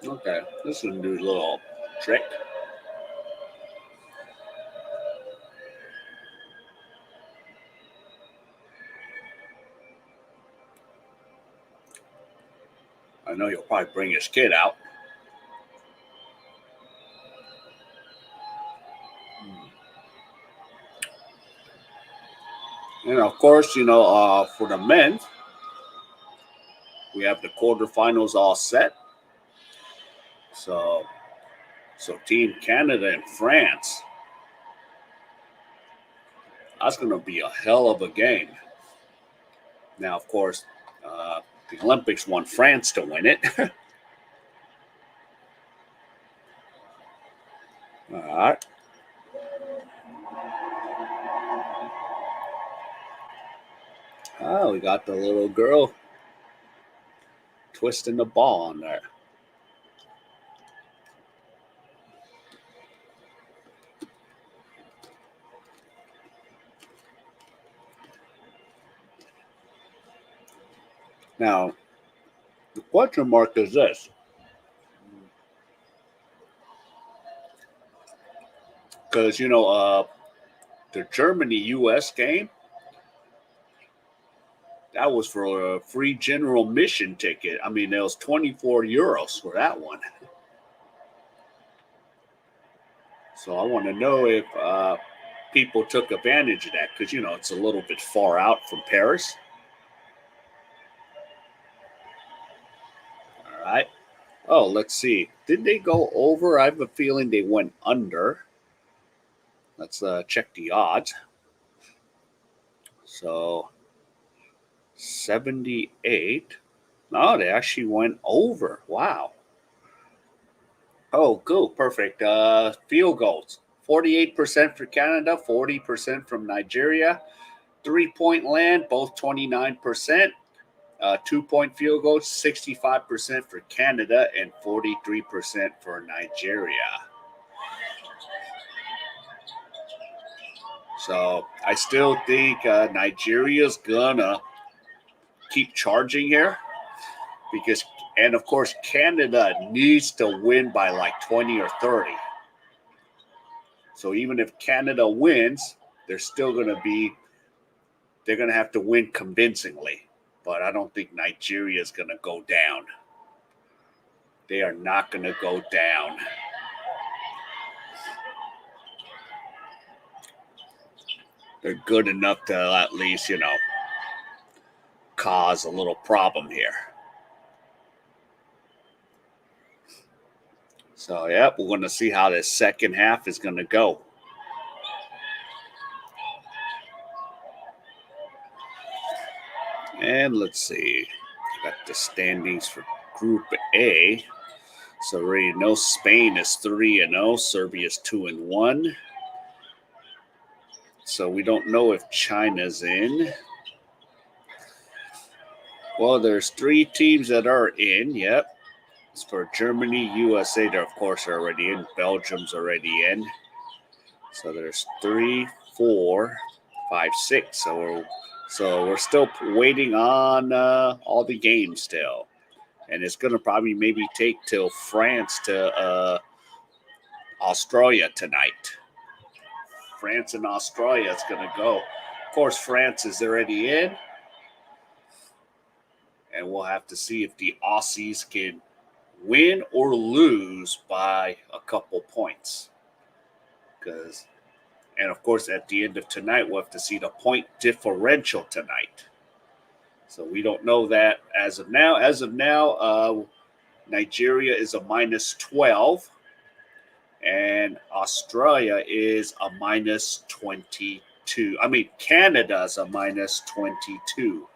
Okay, this is a new little trick. I know he'll probably bring his kid out. And of course, for the men, we have the quarterfinals all set. So Team Canada and France. That's going to be a hell of a game. Now, of course, the Olympics want France to win it. All right. Oh, we got the little girl twisting the ball on there. Now, the question mark is this. Because, the Germany-U.S. game, that was for a free general mission ticket. I mean, there was 24 euros for that one. So I want to know if people took advantage of that because, it's a little bit far out from Paris. All right. Oh, let's see. Did they go over? I have a feeling they went under. Let's check the odds. So 78. No, they actually went over. Wow. Oh, cool. Perfect. Field goals. 48% for Canada, 40% from Nigeria. 3-point land, both 29%. 2-point field goals, 65% for Canada and 43% for Nigeria. So I still think Nigeria's gonna keep charging here because, and of course, Canada needs to win by like 20 or 30. So even if Canada wins, they're gonna have to win convincingly. But I don't think Nigeria is gonna go down. They are not gonna go down. They're good enough to at least, cause a little problem here. So, yeah, we're going to see how this second half is going to go. And let's see. Got the standings for Group A. So we already know Spain is 3-0, Serbia is 2-1. So we don't know if China's in. Well, there's 3 teams that are in. Yep. It's for Germany, USA. They're of course already in. Belgium's already in. So there's 3, 4, 5, 6. So we're still waiting on all the games still, and it's gonna probably maybe take till France to Australia tonight. France and Australia is gonna go. Of course, France is already in, and we'll have to see if the Aussies can win or lose by a couple points. And of course, at the end of tonight, we'll have to see the point differential tonight. So we don't know that as of now. As of now, Nigeria is a minus 12, and Australia is a minus 22. I mean, Canada is a minus 22.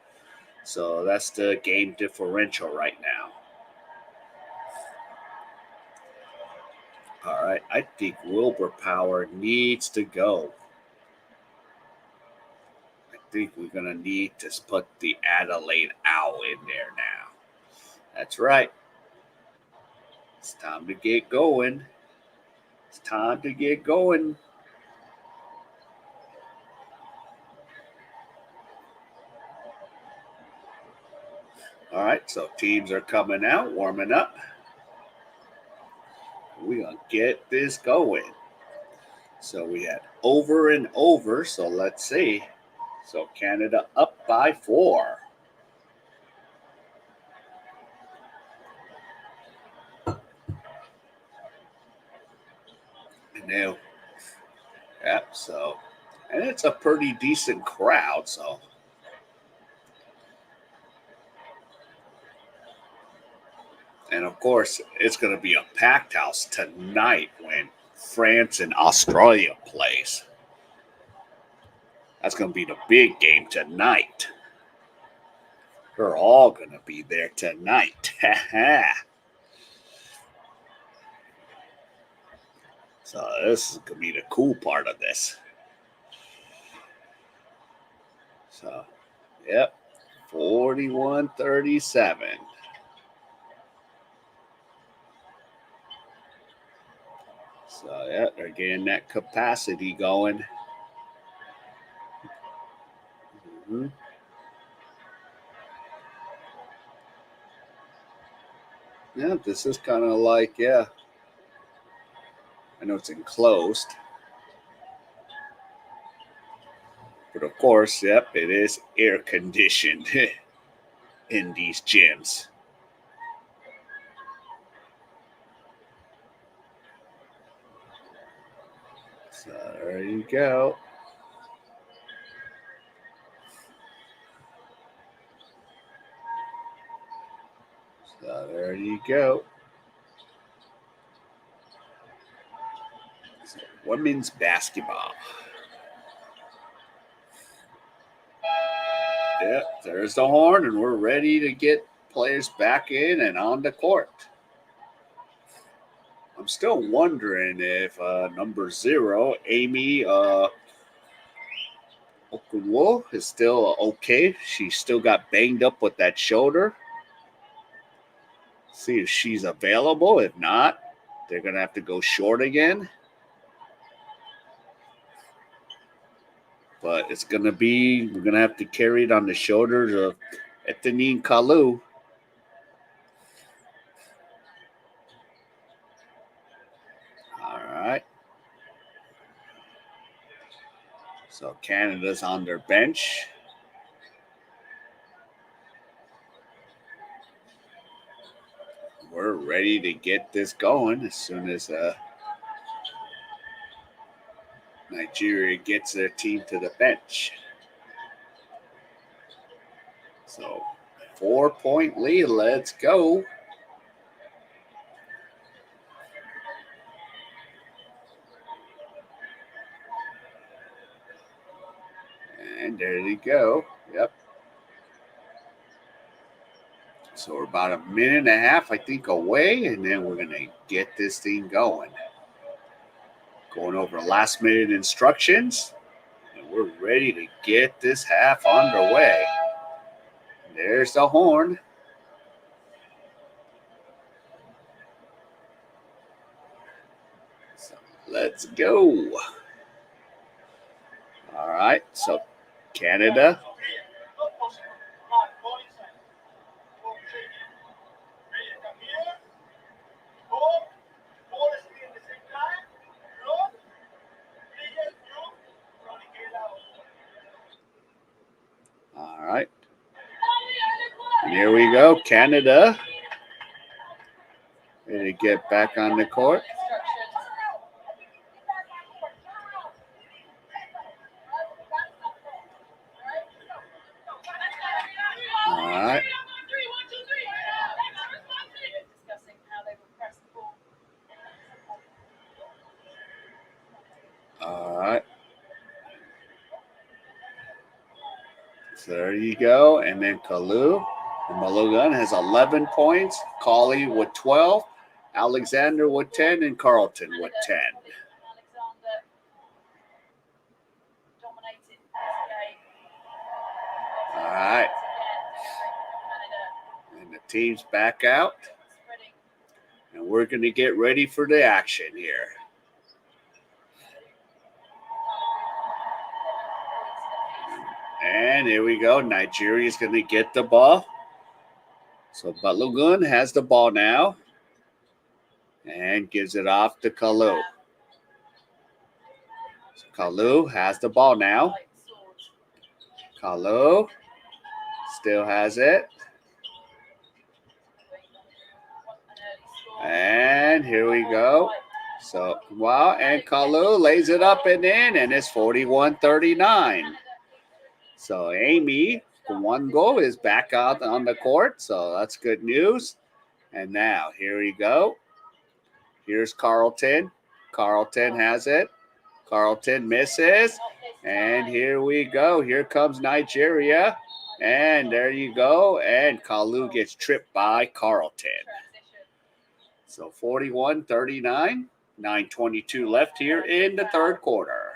So that's the game differential right now. All right, I think Wilbur Power needs to go. I think we're going to need to put the Adelaide Owl in there now. That's right. It's time to get going. It's time to get going. All right, so teams are coming out, warming up. We're going to get this going. So we had over and over. So let's see. So Canada up by 4. And now, yep, so, and it's a pretty decent crowd. So, and of course, it's going to be a packed house tonight when France and Australia plays. That's going to be the big game tonight. They're all going to be there tonight. So this is going to be the cool part of this. So, yep, 41-37. So, yeah, they're getting that capacity going. Mm-hmm. Yeah, this is kind of like, yeah. I know it's enclosed. But of course, yep, it is air conditioned in these gyms. So there you go. So there you go. So, women's basketball. Yep, there's the horn, and we're ready to get players back in and on the court. I'm still wondering if number 0, Amy Okunwo, is still okay. She still got banged up with that shoulder. See if she's available. If not, they're going to have to go short again. But it's going to be, we're going to have to carry it on the shoulders of Ethanie Kalu. All right. So Canada's on their bench. We're ready to get this going as soon as Nigeria gets their team to the bench. So 4-point lead. Let's go. And there you go. Yep. So we're about a minute and a half, I think, away, and then we're going to get this thing going. Going over last minute instructions, and we're ready to get this half underway. There's the horn. So let's go. All right, so Canada. All right. And here we go, Canada. Ready to get back on the court. All right. All right. So there you go. And then Kalu. And Malogan has 11 points. K.A.E with 12. Alexander with 10. And Carlton with 10. All right. And the team's back out. And we're going to get ready for the action here. And here we go. Nigeria is going to get the ball. So Balogun has the ball now. And gives it off to Kalu. So Kalu has the ball now. Kalu still has it. And here we go. So, wow, and Kalu lays it up and in, and it's 41-39. So Amy, the one goal, is back out on the court, so that's good news. And now, here we go. Here's Carlton. Carlton has it. Carlton misses. And here we go. Here comes Nigeria. And there you go. And Kalu gets tripped by Carlton. So 41-39. 9:22 left here in the third quarter.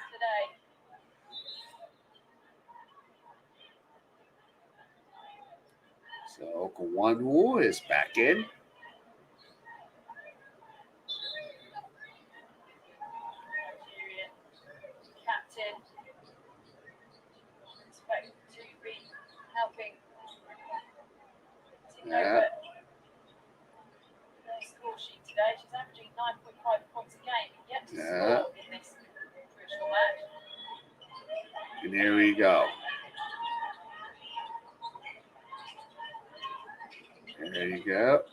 So Kwanwu is back in. Yeah. Score sheet today. She's averaging 9.5 points a game. Yet to Yeah. score in this crucial match. And here we go. There you go.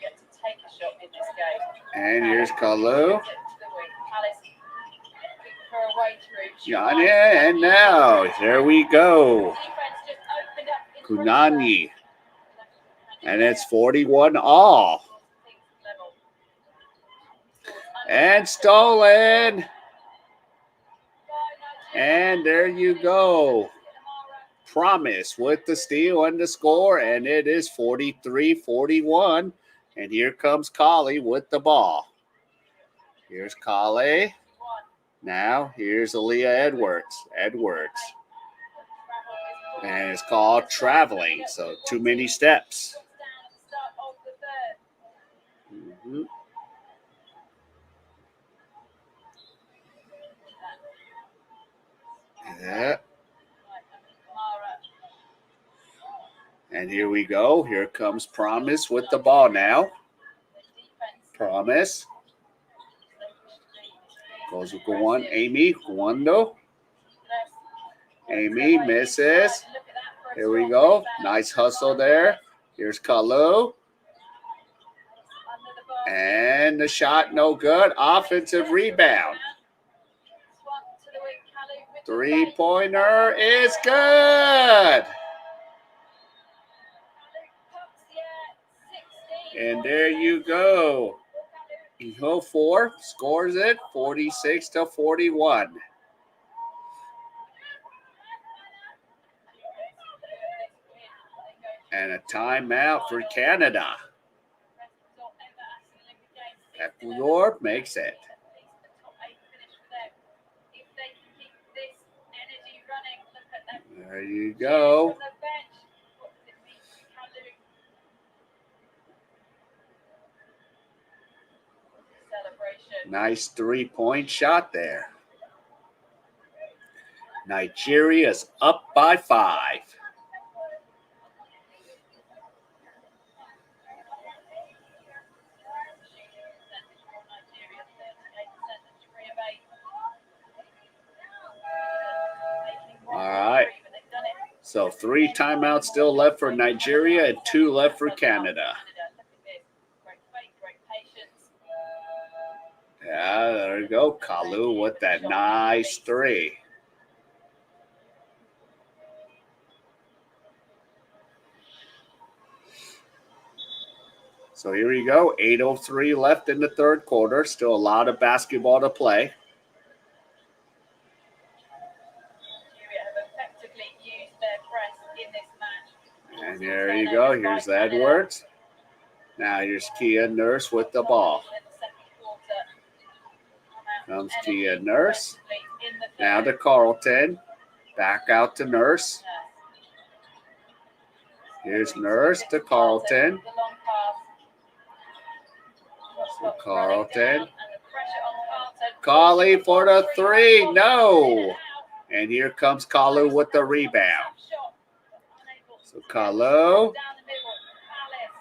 Get to take a shot in this game. And here's Kalu. Yeah, And now, there we go. Kunani. And it's 41 all. And stolen. And there you go. Promise with the steal and the score. And it is 43-41. And here comes K.A.E with the ball. Here's K.A.E. Now, here's Aaliyah Edwards. And it's called traveling. So, too many steps. Mm-hmm. Yeah. And here we go. Here comes Promise with the ball now. Promise. Goes with one. Amy. Guando. Amy misses. Here we go. Nice hustle there. Here's Kalu. And the shot no good. Offensive rebound. 3-pointer is good. And there you go. Hill 4 scores it 46-41. And a timeout for Canada. Ecuador makes it. There you go. Nice 3-point shot there. Nigeria's up by 5. All right. So 3 timeouts still left for Nigeria and 2 left for Canada. Yeah, there you go. Kalu with that nice 3. So here we go. 8:03 left in the third quarter. Still a lot of basketball to play. And there you go. Here's Edwards. Now here's Kia Nurse with the ball. Comes Kia Nurse. Now to Carlton. Back out to Nurse. Here's Nurse to Carlton. So Carlton. K.A.E for the 3. No. And here comes Kalu with the rebound. So Kalu.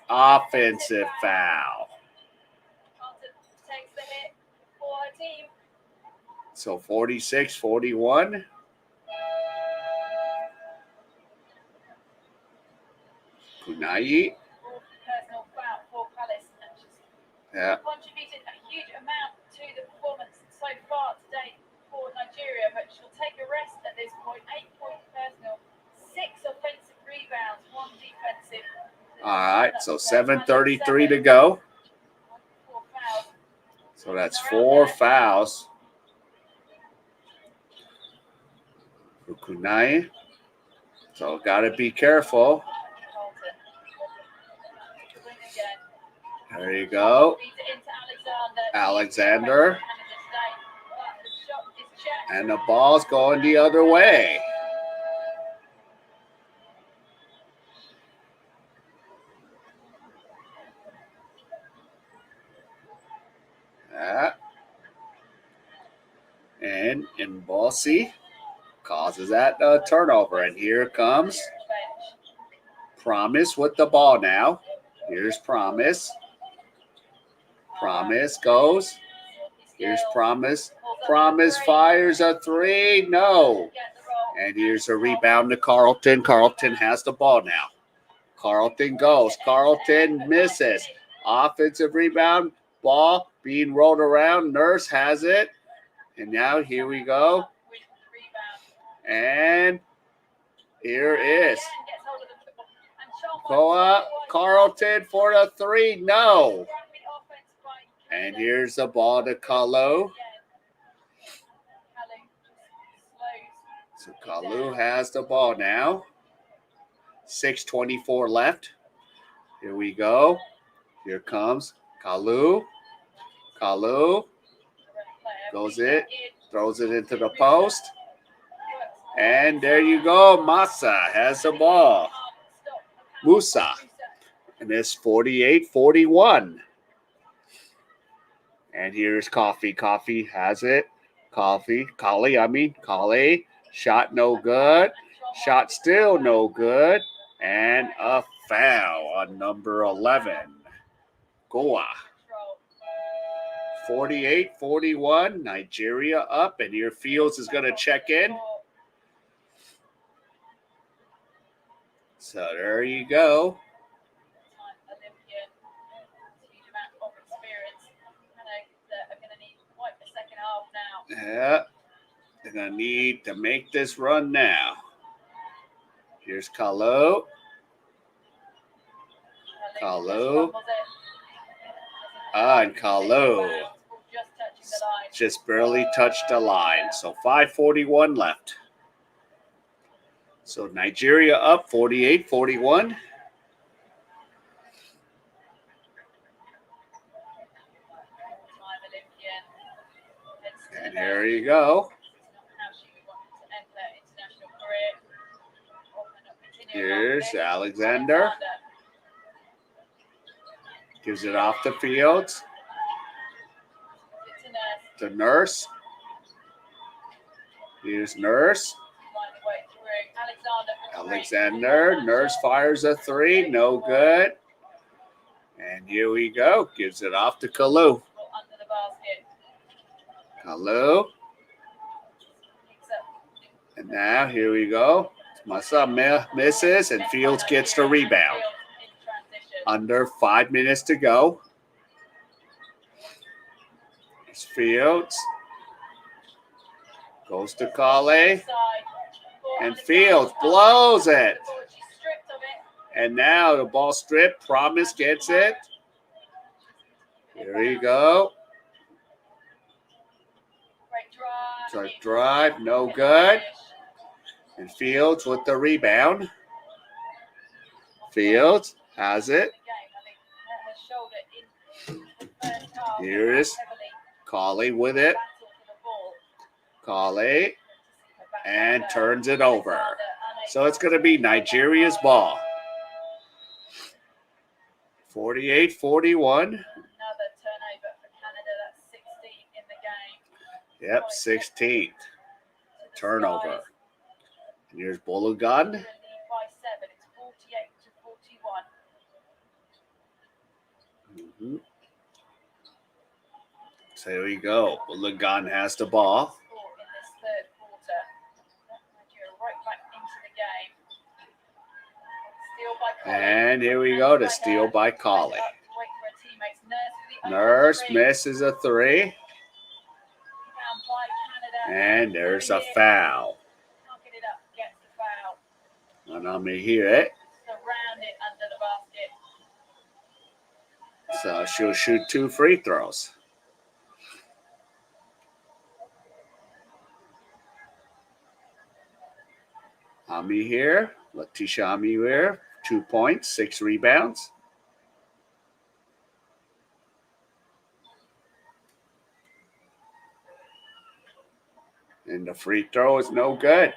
Offensive foul. So 46-41. K.A.E. Yeah. Contributed a huge amount to the performance so far today for Nigeria, but she'll take a rest at this point. 8-point personal, 6 offensive rebounds, 1 defensive. All right, so 7:33 to go. So that's 4 fouls for K.A.E. So got to be careful. There you go. Alexander. And the ball's going the other way. And Mbossi causes that turnover. And here comes Promise with the ball now. Here's Promise. Promise goes. Here's Promise. Promise fires a 3. No. And here's a rebound to Carlton. Carlton has the ball now. Carlton goes. Carlton misses. Offensive rebound. Ball being rolled around. Nurse has it. And now here we go. And here is Carlton for the 3. No. And here's the ball to Kalu. So Kalu has the ball now. 6:24 left. Here we go. Here comes Kalu. Kalu goes it, throws it into the post. And there you go. Masa has the ball. Musa. And it's 48-41. And here's Coffee. Coffee has it. K.A.E. Shot no good. Shot still no good. And a foul on number 11. Goa. 48-41. Nigeria up. And here Fields is going to check in. So there you go. Yeah, they're going to need to make this run now. Here's Kalu. Kalu. And Kalu just barely touched the line. So 5:41 left. So Nigeria up 48-41. There you go. Here's Alexander. Gives it off the Fields. To Nurse. Here's Nurse. Alexander. Nurse fires a three. No good. And here we go. Gives it off to K.A.E. K.A.E. And now here we go. Massa misses and Fields gets the rebound. Under 5 minutes to go. It's Fields. Goes to K.A.E. And Fields blows it. And now the ball stripped. Promise gets it. Here you go. Drive, no good. And Fields with the rebound. Fields has it. Here is K.A.E. with it. K.A.E. and turns it over. So it's going to be Nigeria's ball. 48-41. Another turnover for Canada. That's 16 in the game. Yep, 16th turnover. And here's Bologun. By 7. It's 48-41. Mm-hmm. So here we go. Bologun has the ball. In this third quarter. Nigeria right back into the game. Steal by K.A.E. And here we go to steal by K.A.E. Wait for a teammate's Nurse misses a three. And there's a foul. Can't get it up, gets the foul. And let me hear it. Surround it under the basket. So she'll shoot 2 free throws. Ami here. Letitia Ami here. 2 points, 6 rebounds. And the free throw is no good.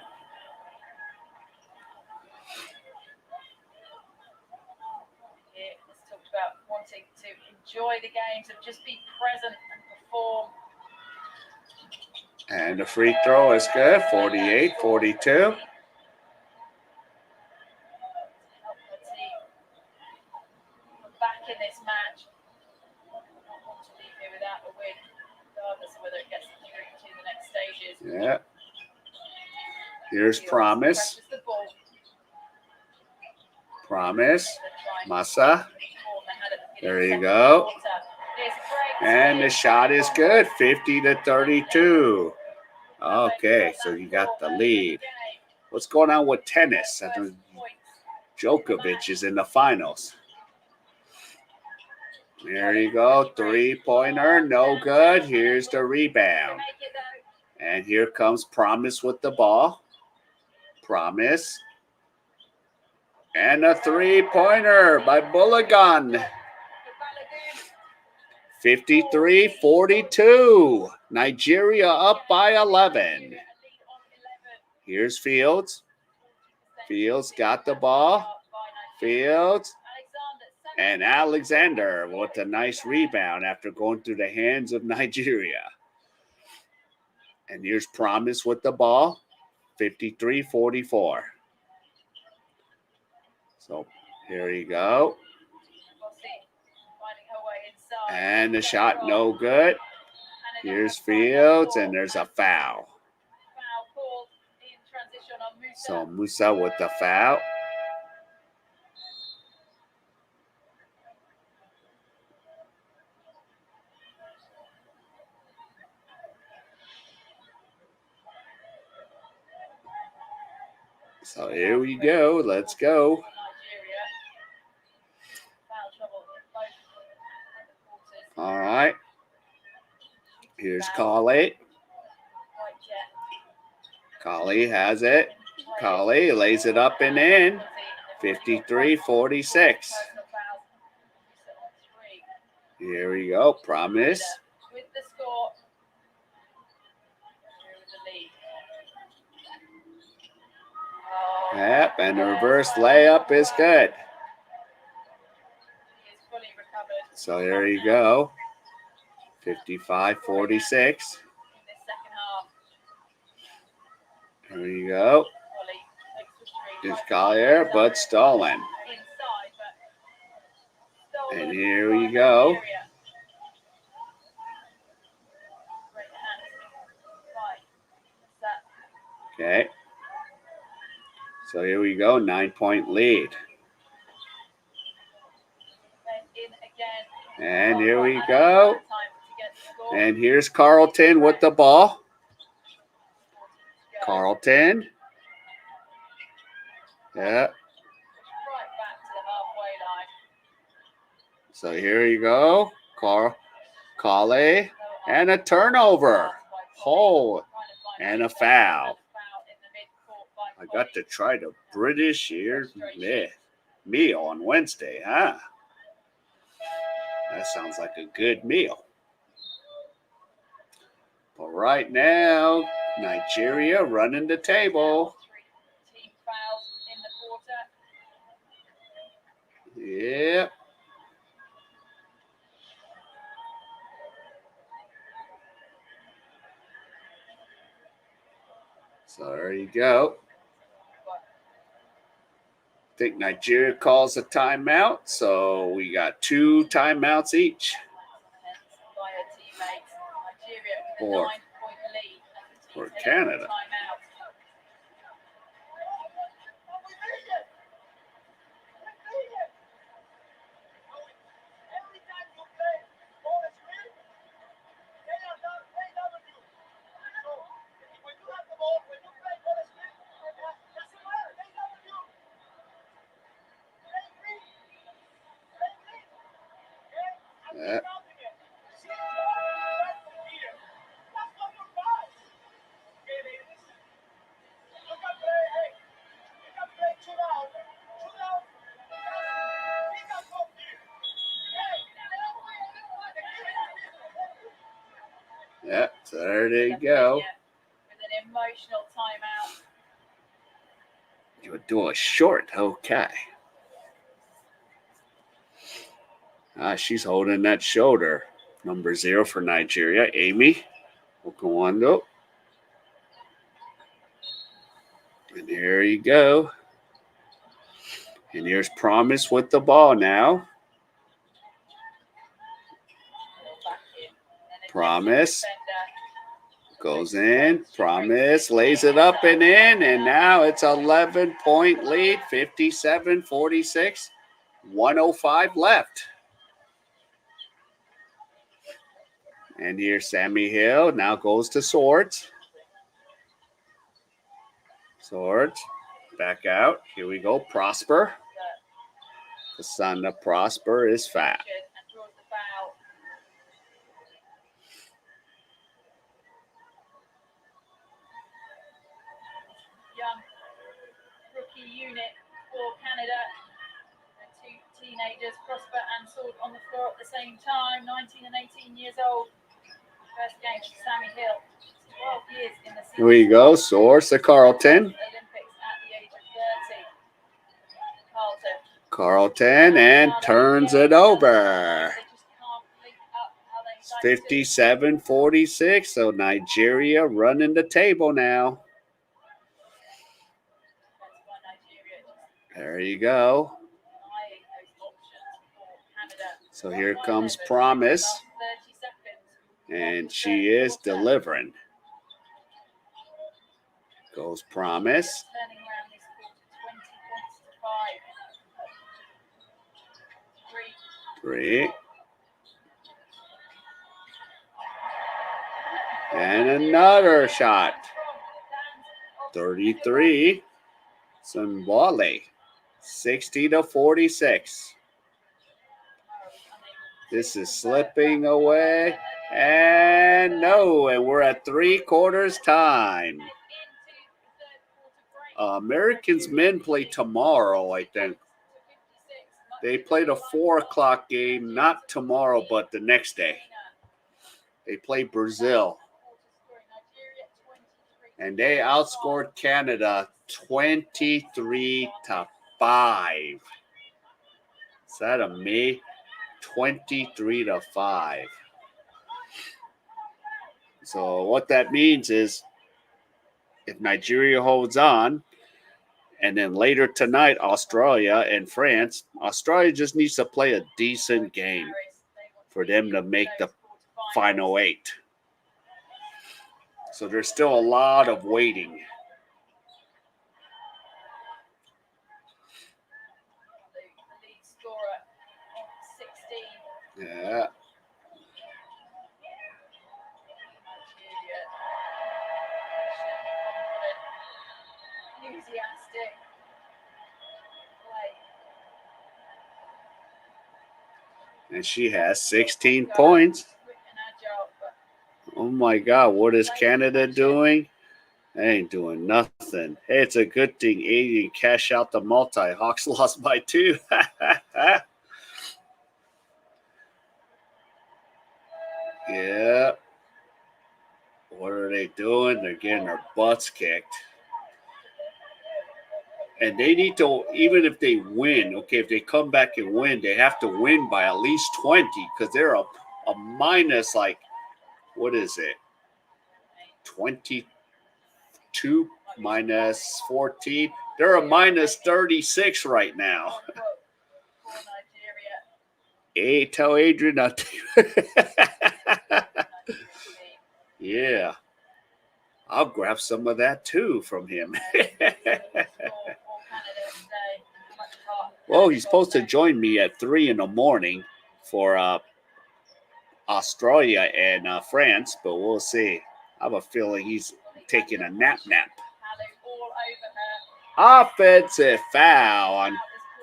Let's talk about wanting to enjoy the games and just be present and perform. And the free throw is good, 48-42. Help the team. We're back in this match. I don't want to leave here without a win, regardless of whether it gets through to the next stages. Yeah. Here's Promise. Promise. Massa. There you go. And the shot is good, 50-32. Okay, so you got the lead. What's going on with tennis? Djokovic is in the finals. There you go, 3-pointer, no good. Here's the rebound. And here comes Promise with the ball. Promise. And a 3-pointer by Bologun. 53-42. Nigeria up by 11. Here's Fields. Fields got the ball. Fields. And Alexander with a nice rebound after going through the hands of Nigeria. And here's Promise with the ball. 53-44. So here you go. And the shot no good. Here's Fields, and there's a foul. So Musa with the foul. So here we go. Let's go. All right. Here's K.A.E. K.A.E. has it. K.A.E. lays it up and in. 53-46. Here we go. Promise. Yep, and the reverse layup is good. He is fully recovered. So there you go. 55-46. In this second half. There you go. Ollie takes the three. It's K.A.E, but stolen. Inside, but stolen. And here we go. Great hands by Sat. Okay. So here we go. 9-point lead. In again. And here we go. And here's Carlton with the ball. Carlton. Yeah. Right back to the halfway line. So here you go. K.A.E. And a turnover. Hole. And a foul. I got to try the British here. Meal on Wednesday, huh? That sounds like a good meal. But right now, Nigeria running the table. Team fouls in the quarter. Yeah. So there you go. I think Nigeria calls a timeout. So we got 2 timeouts each. For Canada. Yeah. Yep, so there they go. With an emotional timeout. You would do a short, okay. She's holding that shoulder. Number 0 for Nigeria, Amy Okawando. And there you go. And here's Promise with the ball now. Promise goes in. Promise lays it up and in. And now it's 11-point lead, 57-46. 1:05 left. And here's Sammy Hill. Now goes to Swords. Swords. Back out. Here we go. Prosper. The son of Prosper is fouled. Young rookie unit for Canada. The 2 teenagers, Prosper and Sword, on the floor at the same time, 19 and 18 years old. First game for Sammy Hill. 12 years in the season. Here we go. Swords to Carlton. Olympics at the age of 30. Carlton and turns it over. 57-46. So Nigeria running the table now. There you go. So here comes Promise. And she is delivering. Goes Promise. 3. And another shot. 33. Sunwale. 60-46. This is slipping away. And no, and we're at 3/4 time. Americans men play tomorrow, I think. They played a 4:00 game, not tomorrow, but the next day. They play Brazil. And they outscored Canada 23-5. Is that a me? 23-5. So what that means is if Nigeria holds on, and then later tonight, Australia and France, Australia just needs to play a decent game for them to make the final 8. So there's still a lot of waiting. The lead scorer on 16. Yeah. Enthusiastic play. And she has 16 points. Quick and agile, but Oh my God, what is Canada doing? They ain't doing nothing. Hey, it's a good thing A cash out the multi. Hawks lost by 2. Yeah. What are they doing? They're getting their butts kicked. And they need to, even if they win, okay, if they come back and win, they have to win by at least 20 because they're a minus, like, what is it? 22 minus 14. They're a minus 36 right now. for Nigeria. Hey, tell Adrian not to. Yeah. I'll grab some of that too from him. Well, he's supposed to join me at 3 in the morning for Australia and France, but we'll see. I have a feeling he's taking a nap. Offensive foul on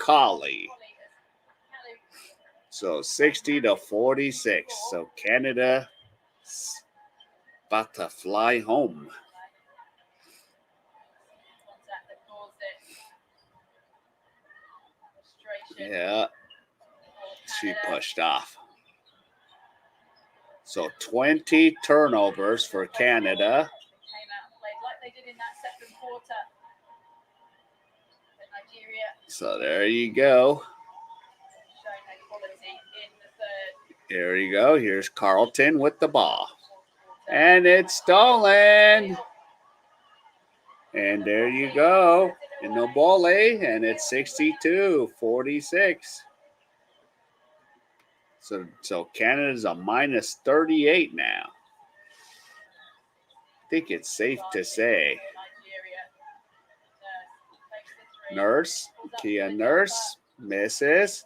K.A.E. So 60-46. So Canada about to fly home. Yeah, she pushed off. So 20 turnovers for Canada. So there you go. Here you go. Here's Carlton with the ball. And it's stolen. And there you go. In the ball, and it's 62-46. So Canada's a minus 38 now. I think it's safe to say. Nurse, Kia Nurse misses.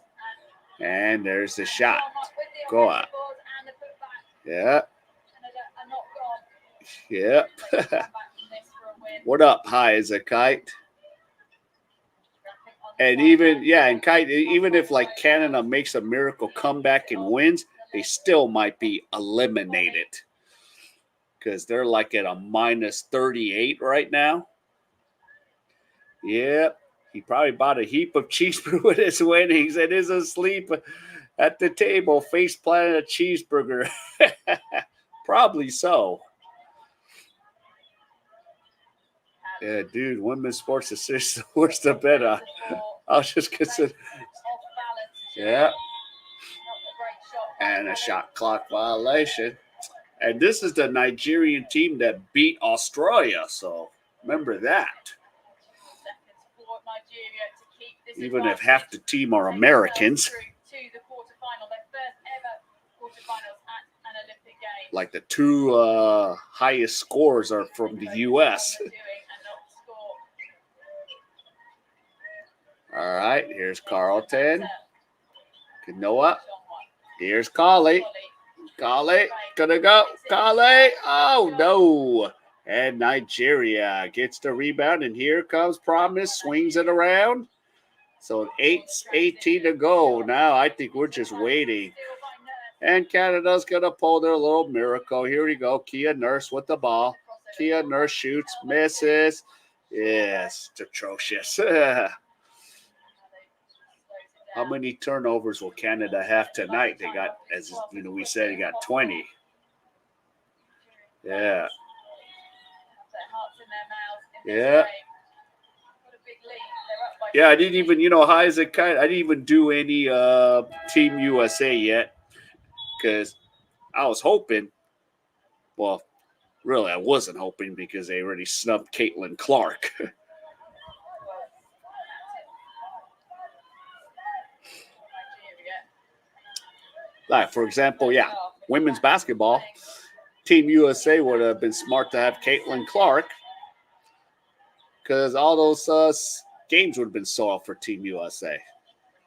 And there's the shot. Go up. Yeah. Yep. What up, high as a kite? And even, and kite, even if like Canada makes a miracle comeback and wins, they still might be eliminated. Because they're like at a minus 38 right now. Yep. He probably bought a heap of cheeseburger with his winnings and is asleep at the table, face planted a cheeseburger. Probably so. Yeah, dude, women's sports is seriously the worst to bet on. I was just consider. Yeah. And a shot clock violation. And this is the Nigerian team that beat Australia, so remember that. Even if half the team are Americans. Like the 2 highest scores are from the U.S. All right, here's Carlton. You know what? Here's K.A.E. K.A.E. Gonna go. K.A.E. Oh, no. And Nigeria gets the rebound, and here comes Promise, swings it around. So 8:18 to go. Now I think we're just waiting. And Canada's going to pull their little miracle. Here we go. Kia Nurse with the ball. Kia Nurse shoots, misses. Yes, it's atrocious. How many turnovers will Canada have tonight? They got, as you know, we said he got 20. Yeah. Yeah. Yeah, I didn't even, high as a kite. I didn't even do any Team USA yet because I was hoping. Well, really, I wasn't hoping because they already snubbed Caitlin Clark. Like, for example, yeah, women's basketball, Team USA would have been smart to have Caitlin Clark because all those games would have been sold for Team USA.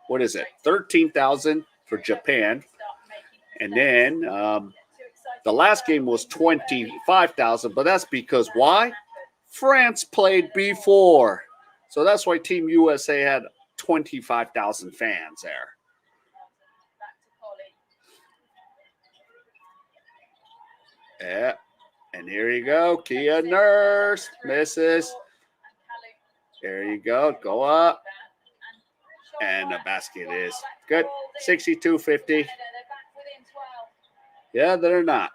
What is it? 13,000 for Japan, and then the last game was 25,000. But that's because why? France played before, so that's why Team USA had 25,000 fans there. Yeah, and here you go, Kia Nurse misses. There you go, go up. And the basket is good. 62-50. Yeah, they're not.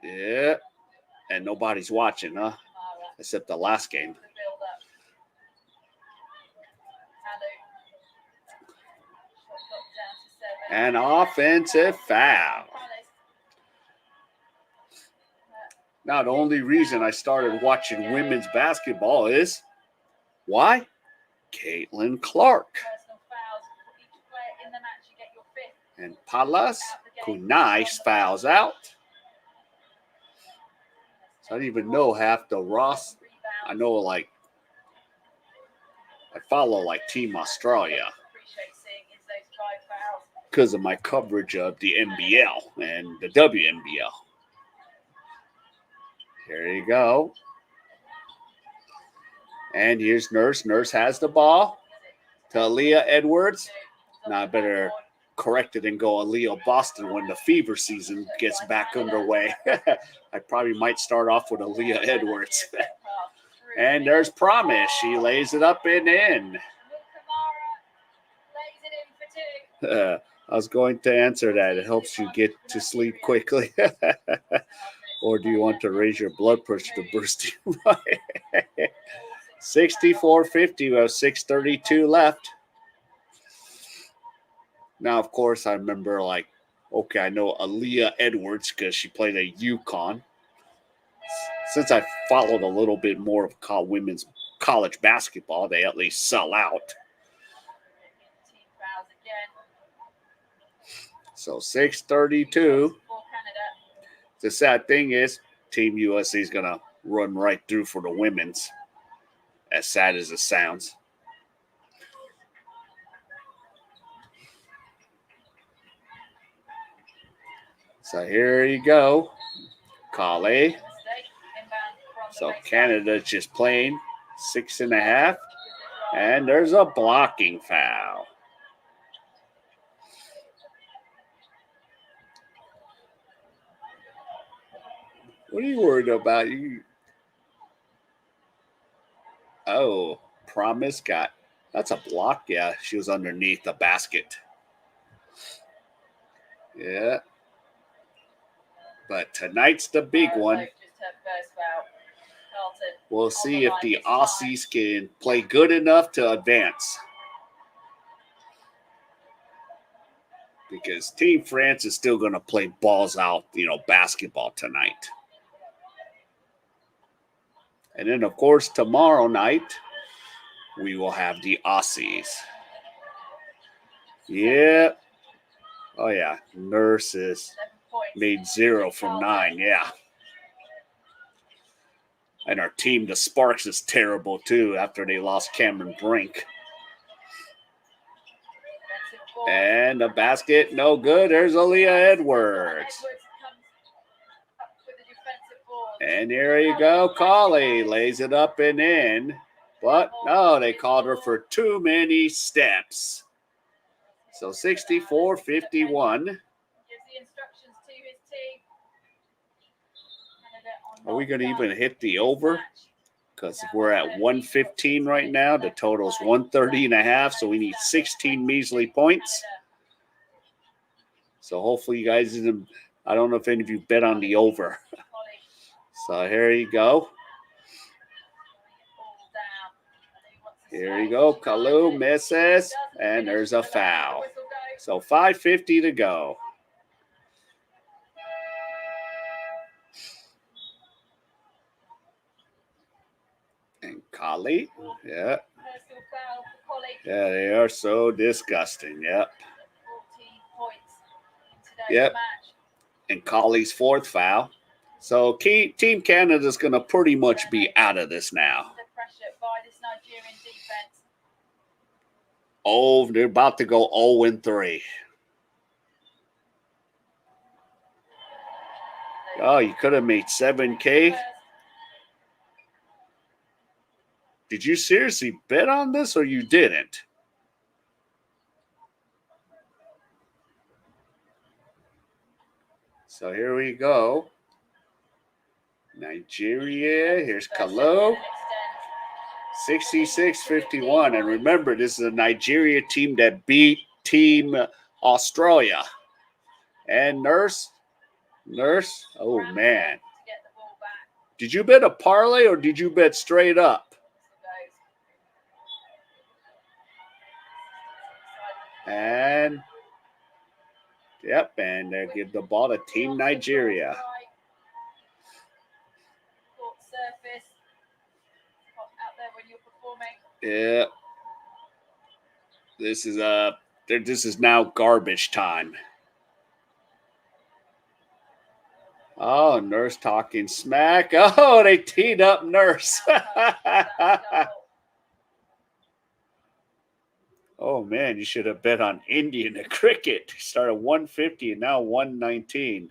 Yeah. And nobody's watching, huh? Except the last game. An offensive foul. Now, the only reason I started watching women's basketball is why? Caitlin Clark. And Palas Kunais fouls out. So I don't even know half the Ross. I know, like, I follow, like, Team Australia because of my coverage of the NBL and the WNBL. Here you go. And here's Nurse. Nurse has the ball to Aaliyah Edwards. Now I better correct it and go Aaliyah Boston when the fever season gets back underway. I probably might start off with Aaliyah Edwards. And there's Promise. She lays it up and in. I was going to answer that. It helps you get to sleep quickly. Or do you want to raise your blood pressure to burst your mind? 64-50. We have 6:32 left. Now, of course, I remember, like, okay, I know Aaliyah Edwards because she played at UConn. Since I followed a little bit more of women's college basketball, they at least sell out. So 6:32. The sad thing is, Team USA is going to run right through for the women's, as sad as it sounds. So here you go, K.A.E. So Canada's just playing 6.5, and there's a blocking foul. What are you worried about? Oh, Promise got, that's a block. Yeah, she was underneath the basket. Yeah. But tonight's the big one. We'll see if the Aussies can play good enough to advance. Because Team France is still going to play balls out, basketball tonight. And then, of course, tomorrow night, we will have the Aussies. Yeah. Oh, yeah. Nurses made 0 from 9. Yeah. And our team, the Sparks, is terrible, too, after they lost Cameron Brink. And the basket, no good. There's Aaliyah Edwards. And here you go. K.A.E. lays it up and in. But, no, they called her for too many steps. So 64-51. Are we going to even hit the over? Because we're at 115 right now. The total's 130.5, so we need 16 measly points. So hopefully you guys didn't, I don't know if any of you bet on the over. So here you go. Here you go. Kalu misses, and there's a foul. So 5:50 to go. And K.A.E, yeah. Yeah, they are so disgusting. Yep. 14 points in today's Yep. match. And K.A.E.'s fourth foul. So Team Canada's going to pretty much be out of this now. The pressure by this Nigerian defense. Oh, they're about to go 0-3. Oh, you could have made 7K. Did you seriously bet on this or you didn't? So here we go. Nigeria. Here's Kalu. 66-51. And remember, this is a Nigeria team that beat Team Australia. And Nurse. Oh, man. Did you bet a parlay or did you bet straight up? And, yep, and they give the ball to Team Nigeria. Yeah. This is now garbage time. Oh, Nurse talking smack. Oh, they teed up Nurse. Oh, man, you should have bet on Indian cricket. Started 150 and now 119.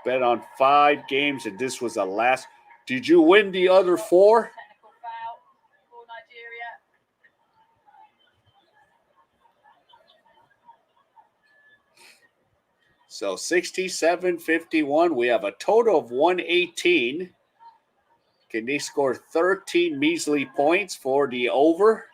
Bet on 5 games and this was the last. Did you win the other 4? Technical foul for Nigeria. So 67-51. We have a total of 118. Can they score 13 measly points for the over?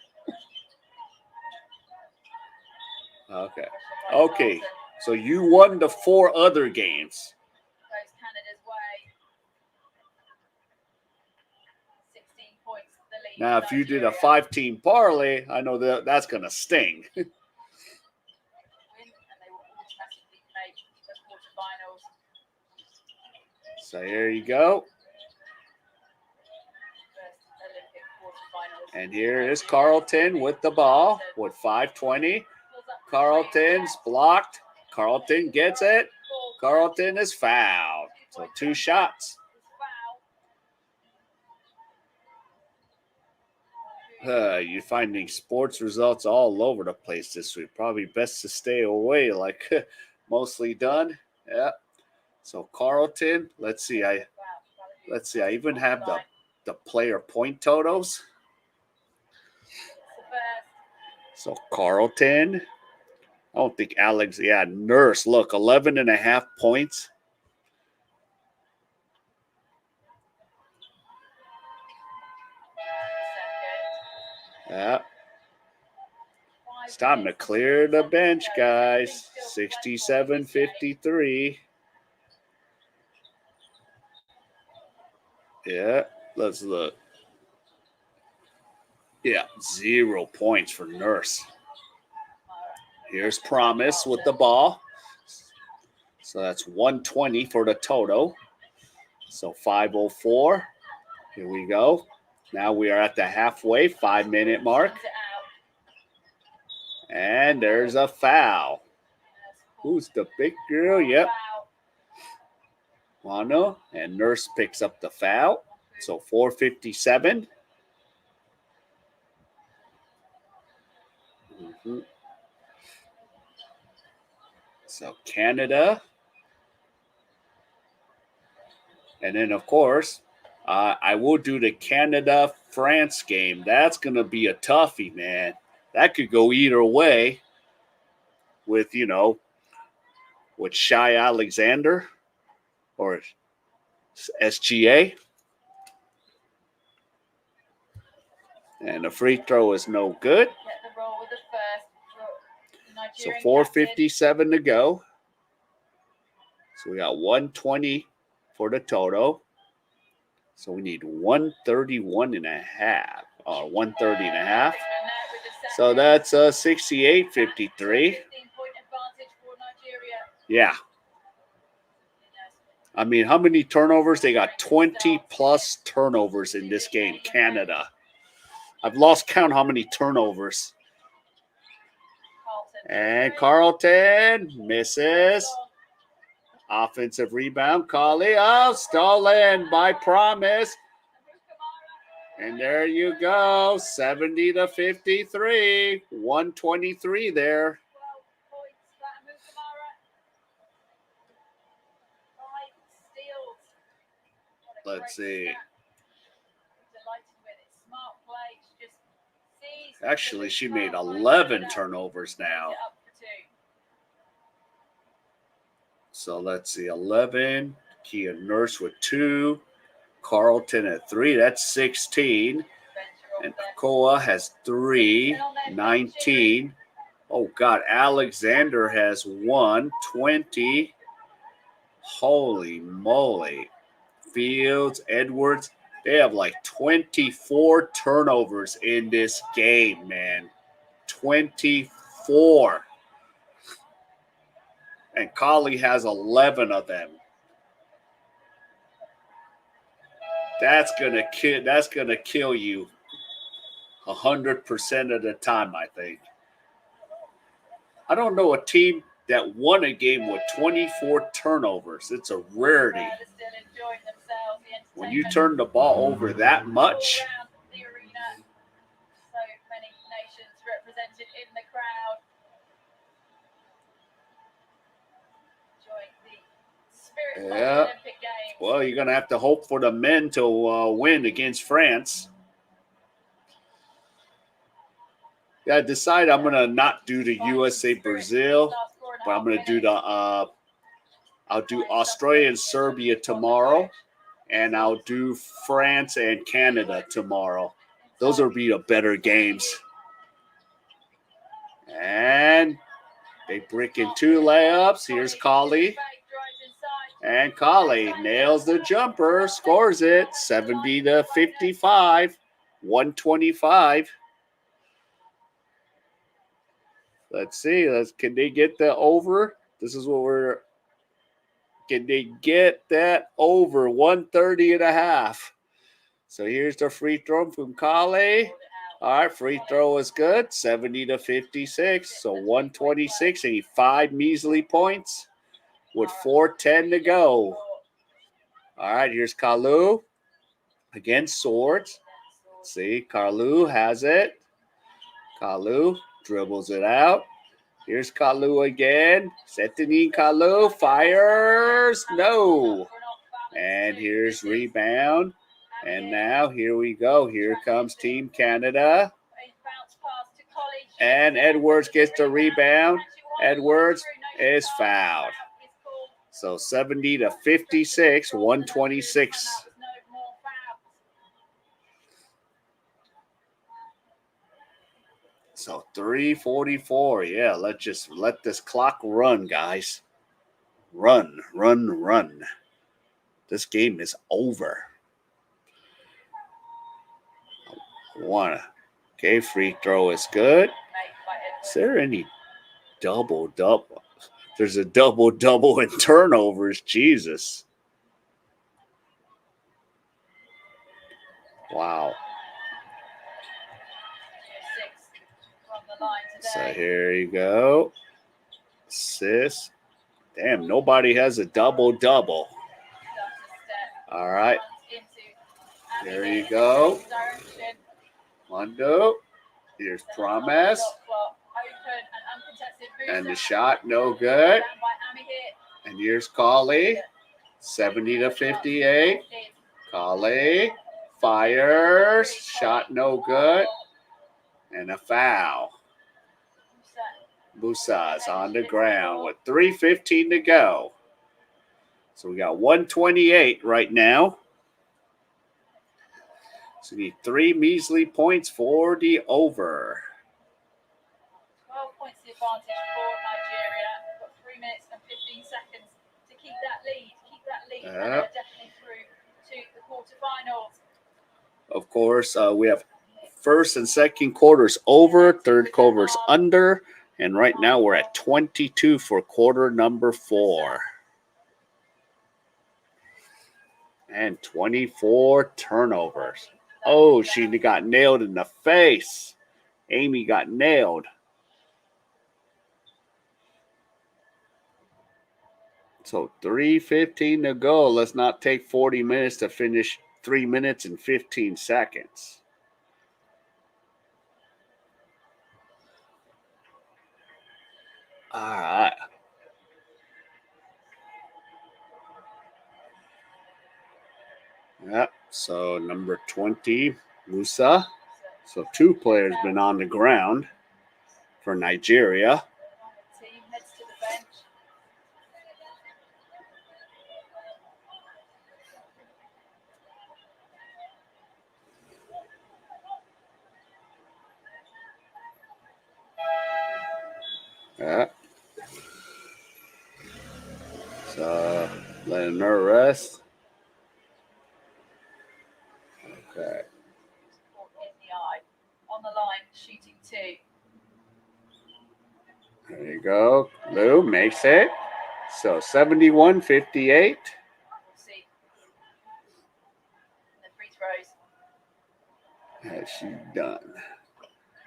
Okay. So you won the 4 other games. Goes Canada's way. 16 points. The lead. Now, if you did a 5-team parlay, I know that's going to sting. Win, and they will automatically make the quarterfinals. So here you go. And here is Carlton with the ball with 5:20. Carlton's blocked. Carlton gets it. Carlton is fouled. So 2 shots. You're finding sports results all over the place this week. Probably best to stay away, like mostly done. Yeah. So Carlton, let's see. I even have the player point totals. So Carlton, I don't think Alex, Nurse, look, 11.5 points. Yeah. It's time to clear the bench, guys. 67-53. Yeah, let's look. Yeah, 0 points for Nurse. Here's Promise with the ball. So that's 120 for the total. So 5:04. Here we go. Now we are at the halfway 5-minute mark. And there's a foul. Who's the big girl? Yep. Wano. And Nurse picks up the foul. So 4:57. So Canada. And then, of course, I will do the Canada-France game. That's going to be a toughie, man. That could go either way with, with Shai Alexander or SGA. And the free throw is no good. So 4:57 to go. So we got 120 for the total. So we need 131 and a half, or 130 and a half. So that's 68-53. Yeah. I mean, how many turnovers? They got 20 plus turnovers in this game, Canada. I've lost count how many turnovers. And Carlton misses. Offensive rebound. K.A.E. Oh, stolen by Promise. And there you go. 70-53. 123 there. Let's see. Actually, she made 11 turnovers now. So let's see. 11. Kia Nurse with 2. Carlton at 3. That's 16. And K.A.E. has 3. 19. Oh, God. Alexander has 1. 20. Holy moly. Fields, Edwards, they have like 24 turnovers in this game, man. 24. And K.A.E. has 11 of them. That's gonna kill you 100% of the time, I think. I don't know a team that won a game with 24 turnovers. It's a rarity. When you turn the ball over that much. So many nations represented in the crowd. Enjoying the spirit of the Olympic Games. Well, you're going to have to hope for the men to win against France. Yeah, I decided I'm going to not do the USA Brazil, but I'm going to do I'll do Australia and Serbia tomorrow, and I'll do France and Canada tomorrow. Those will be the better games. And they break in 2 layups. Here's K.A.E. And K.A.E. nails the jumper, scores it 70-55, 125. Let's see. Can they get the over? This is what we're. Can they get that over 130 and a half? So here's the free throw from K.A.E. All right, free throw is good, 70-56. So 126, and 5 measly points with 4:10 to go. All right, here's Kalu against Swords. See, Kalu has it. Kalu dribbles it out. Here's Kalu again. Setting Kalu fires. No. And here's rebound. And now here we go. Here comes Team Canada. And Edwards gets the rebound. Edwards is fouled. So 70-56, 126. So 3:44. Yeah, let's just let this clock run, guys. Run, run, run. This game is over. One. Okay, free throw is good. Is there any double-double? There's a double-double in turnovers. Jesus. Wow. So here you go. Sis. Damn, nobody has a double-double. All right. There you go. Mondo. Here's Promise. And the shot, no good. And here's K.A.E. 70-58. K.A.E. fires. Shot, no good. And a foul. Busas on the ground with 3:15 to go. So we got 128 right now. So we need 3 measly points for the over. 12 points the advantage for Nigeria. We've got 3 minutes and 15 seconds to keep that lead. And they're definitely through to the quarterfinals. quarterfinals. Of course, we have first and second quarters over, third quarters under, and right now we're at 22 for quarter number 4. And 24 turnovers. Oh, she got nailed in the face. Amy got nailed. So 3:15 to go. Let's not take 40 minutes to finish 3 minutes and 15 seconds. All right. Yep. So number 20, Musa. So 2 players been on the ground for Nigeria. Team heads to the bench. Yeah. So letting her rest. Okay. In the eye. On the line, shooting 2. There you go. Lou makes it. So 71-58. We'll see. The free throws. Has she done?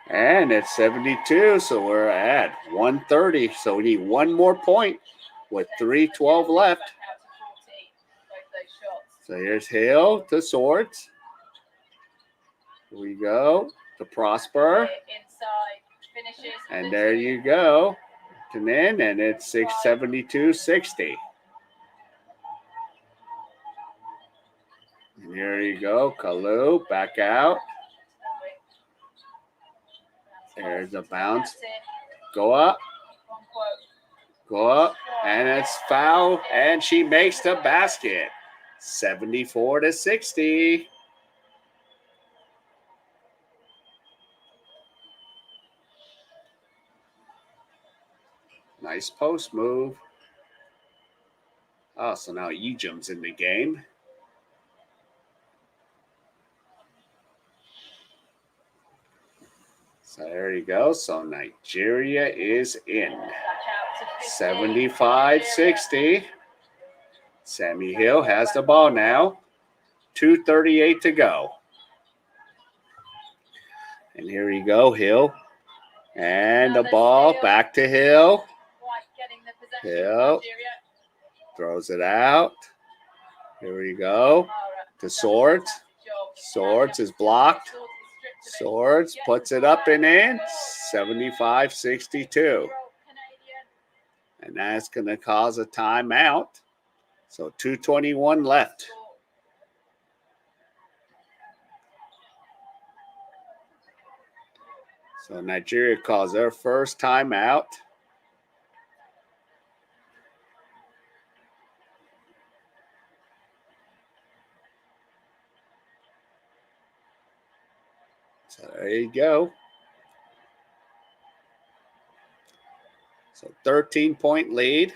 And it's 72, so we're at 130. So we need one more point with 3:12 left. Back out to 40. Both those shots. So here's Hill to Swords. Here we go to Prosper. Inside. Finishes. And there you go. And then, and it's 672-60. And here you go, Kalu back out. There's a bounce. Go up. Go up. And it's foul. And she makes the basket. 74-60. Nice post move. Oh, so now Ejim's in the game. So there you go. So Nigeria is in. 75-60. Sammy Hill has the ball now. 2:38 to go. And here you go, Hill. And the ball back to Hill. Hill throws it out. Here we go. To Swords. Swords is blocked. Swords puts it up and in. 75-62. And that's going to cause a timeout. So 2:21 left. So Nigeria calls their first timeout. So there you go. So 13-point lead.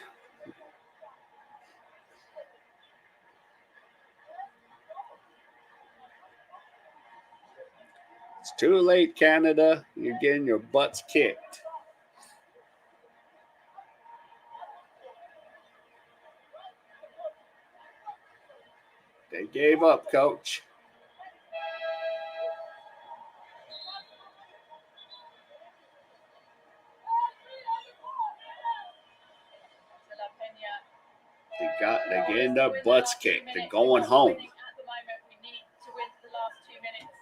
It's too late, Canada. You're getting your butts kicked. They gave up, coach. They're getting their butts kicked. They're going home. At the moment, we need to win the last 2 minutes.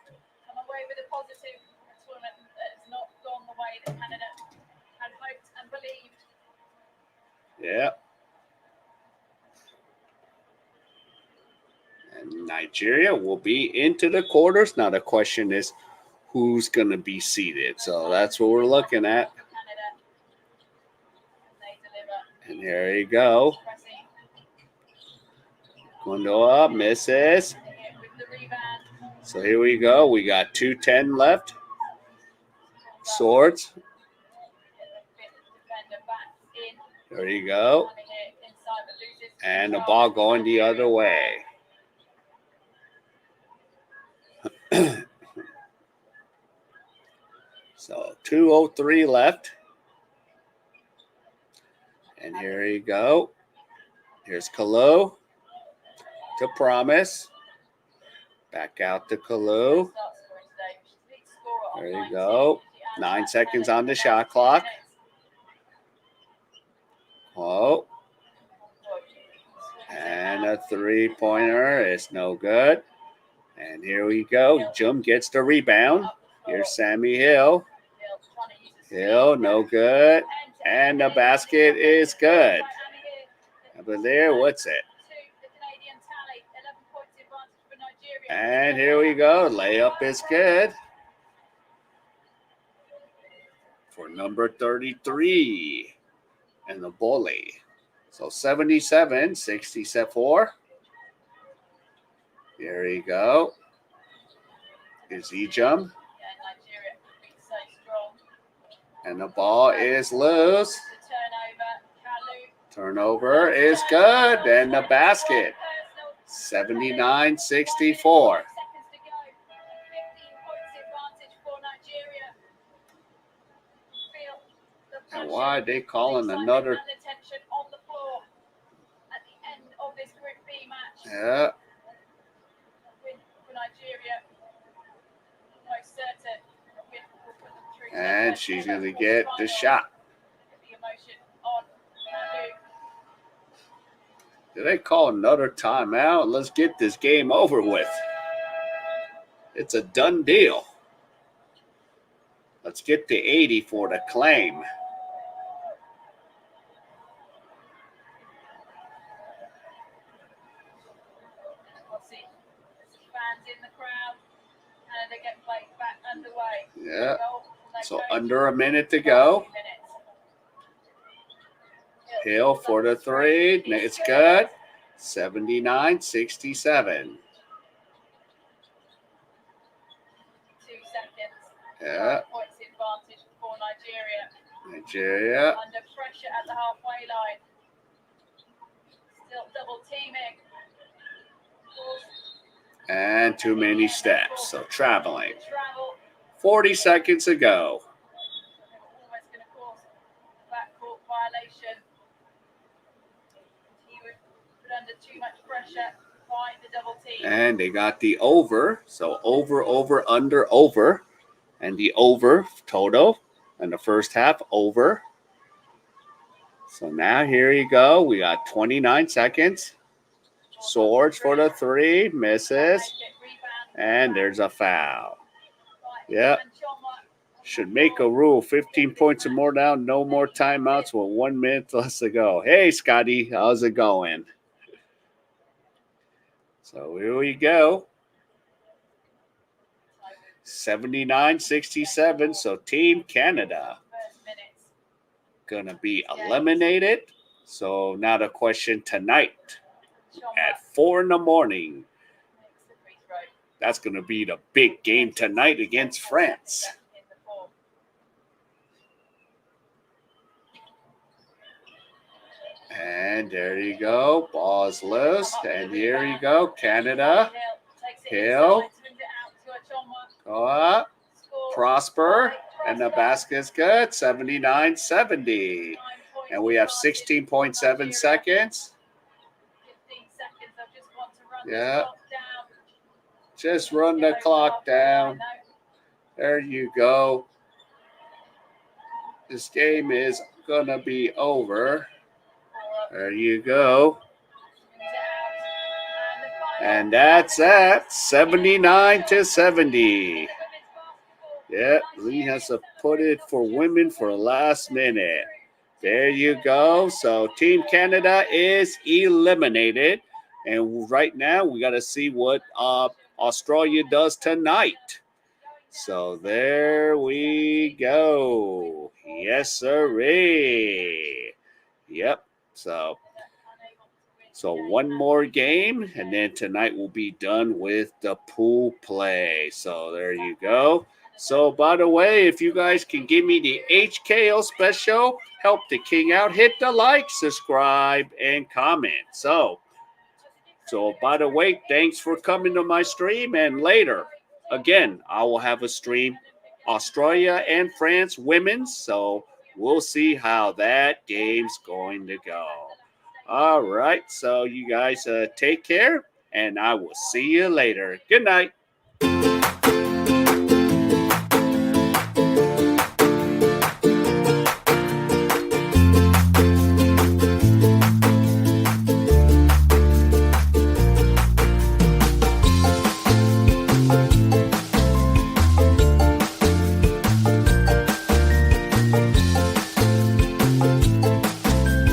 Come away with a positive tournament that has not gone the way that Canada had hoped and believed. Yeah. And Nigeria will be into the quarters. Now the question is, who's going to be seeded? So that's what we're looking at. And there you go. Gondoa misses. So here we go. We got 2:10 left. Swords. There you go. And the ball going the other way. So 2:03 left. And here you go. Here's K.A.E. to Promise. Back out to K.A.E. There you go. 9 seconds on the shot clock. Oh. And a three-pointer is no good. And here we go. Jum gets the rebound. Here's Sammy Hill. Hill, no good. And the basket is good. But there, what's it? And here we go. Layup is good for number 33 and the bully. So 77-64. Here you go. Here's Ejum. And the ball is loose. Turnover is good. And the basket. 79-64. And why are they calling another? Yeah. And she's going to get the shot. Did they call another timeout? Let's get this game over with. It's a done deal. Let's get to 80 for the claim. Yeah. So under a minute to go. Hill for the three. It's good. 79-67. Yeah. Nigeria. Under pressure at the halfway line. Still double teaming. And too many steps. So traveling. 40 seconds to go. Almost going to cause backcourt violation. He would put under too much pressure by the double team. And they got the over. So over, under, over. And the over total. And the first half over. So now here you go. We got 29 seconds. Swords for the three. Misses. And there's a foul. Yep. Should make a rule. 15 points or more down. No more timeouts with 1 minute less to go. Hey, Scotty. How's it going? So here we go. 79-67. So Team Canada gonna be eliminated. So now the question tonight at 4 in the morning. That's gonna be the big game tonight against France. And there you go. Ball's loose. And here you go. Canada. Hill. Go up. Prosper. And the basket's good. 79-70. And we have 16.7 seconds. Yeah. Just run the clock down. There you go. This game is going to be over. There you go. And that's at 79-70. Yeah, Lee has to put it for women for last minute. There you go. So Team Canada is eliminated. And right now we got to see what Australia does tonight. So there we go. Yes, sirree. Yep. So one more game, and then tonight we'll be done with the pool play. So there you go. So by the way, if you guys can give me the HKO special, help the king out, hit the like, subscribe, and comment. So by the way, thanks for coming to my stream, and later, again, I will have a stream Australia and France women's. So we'll see how that game's going to go. All right. So you guys take care, and I will see you later. Good night.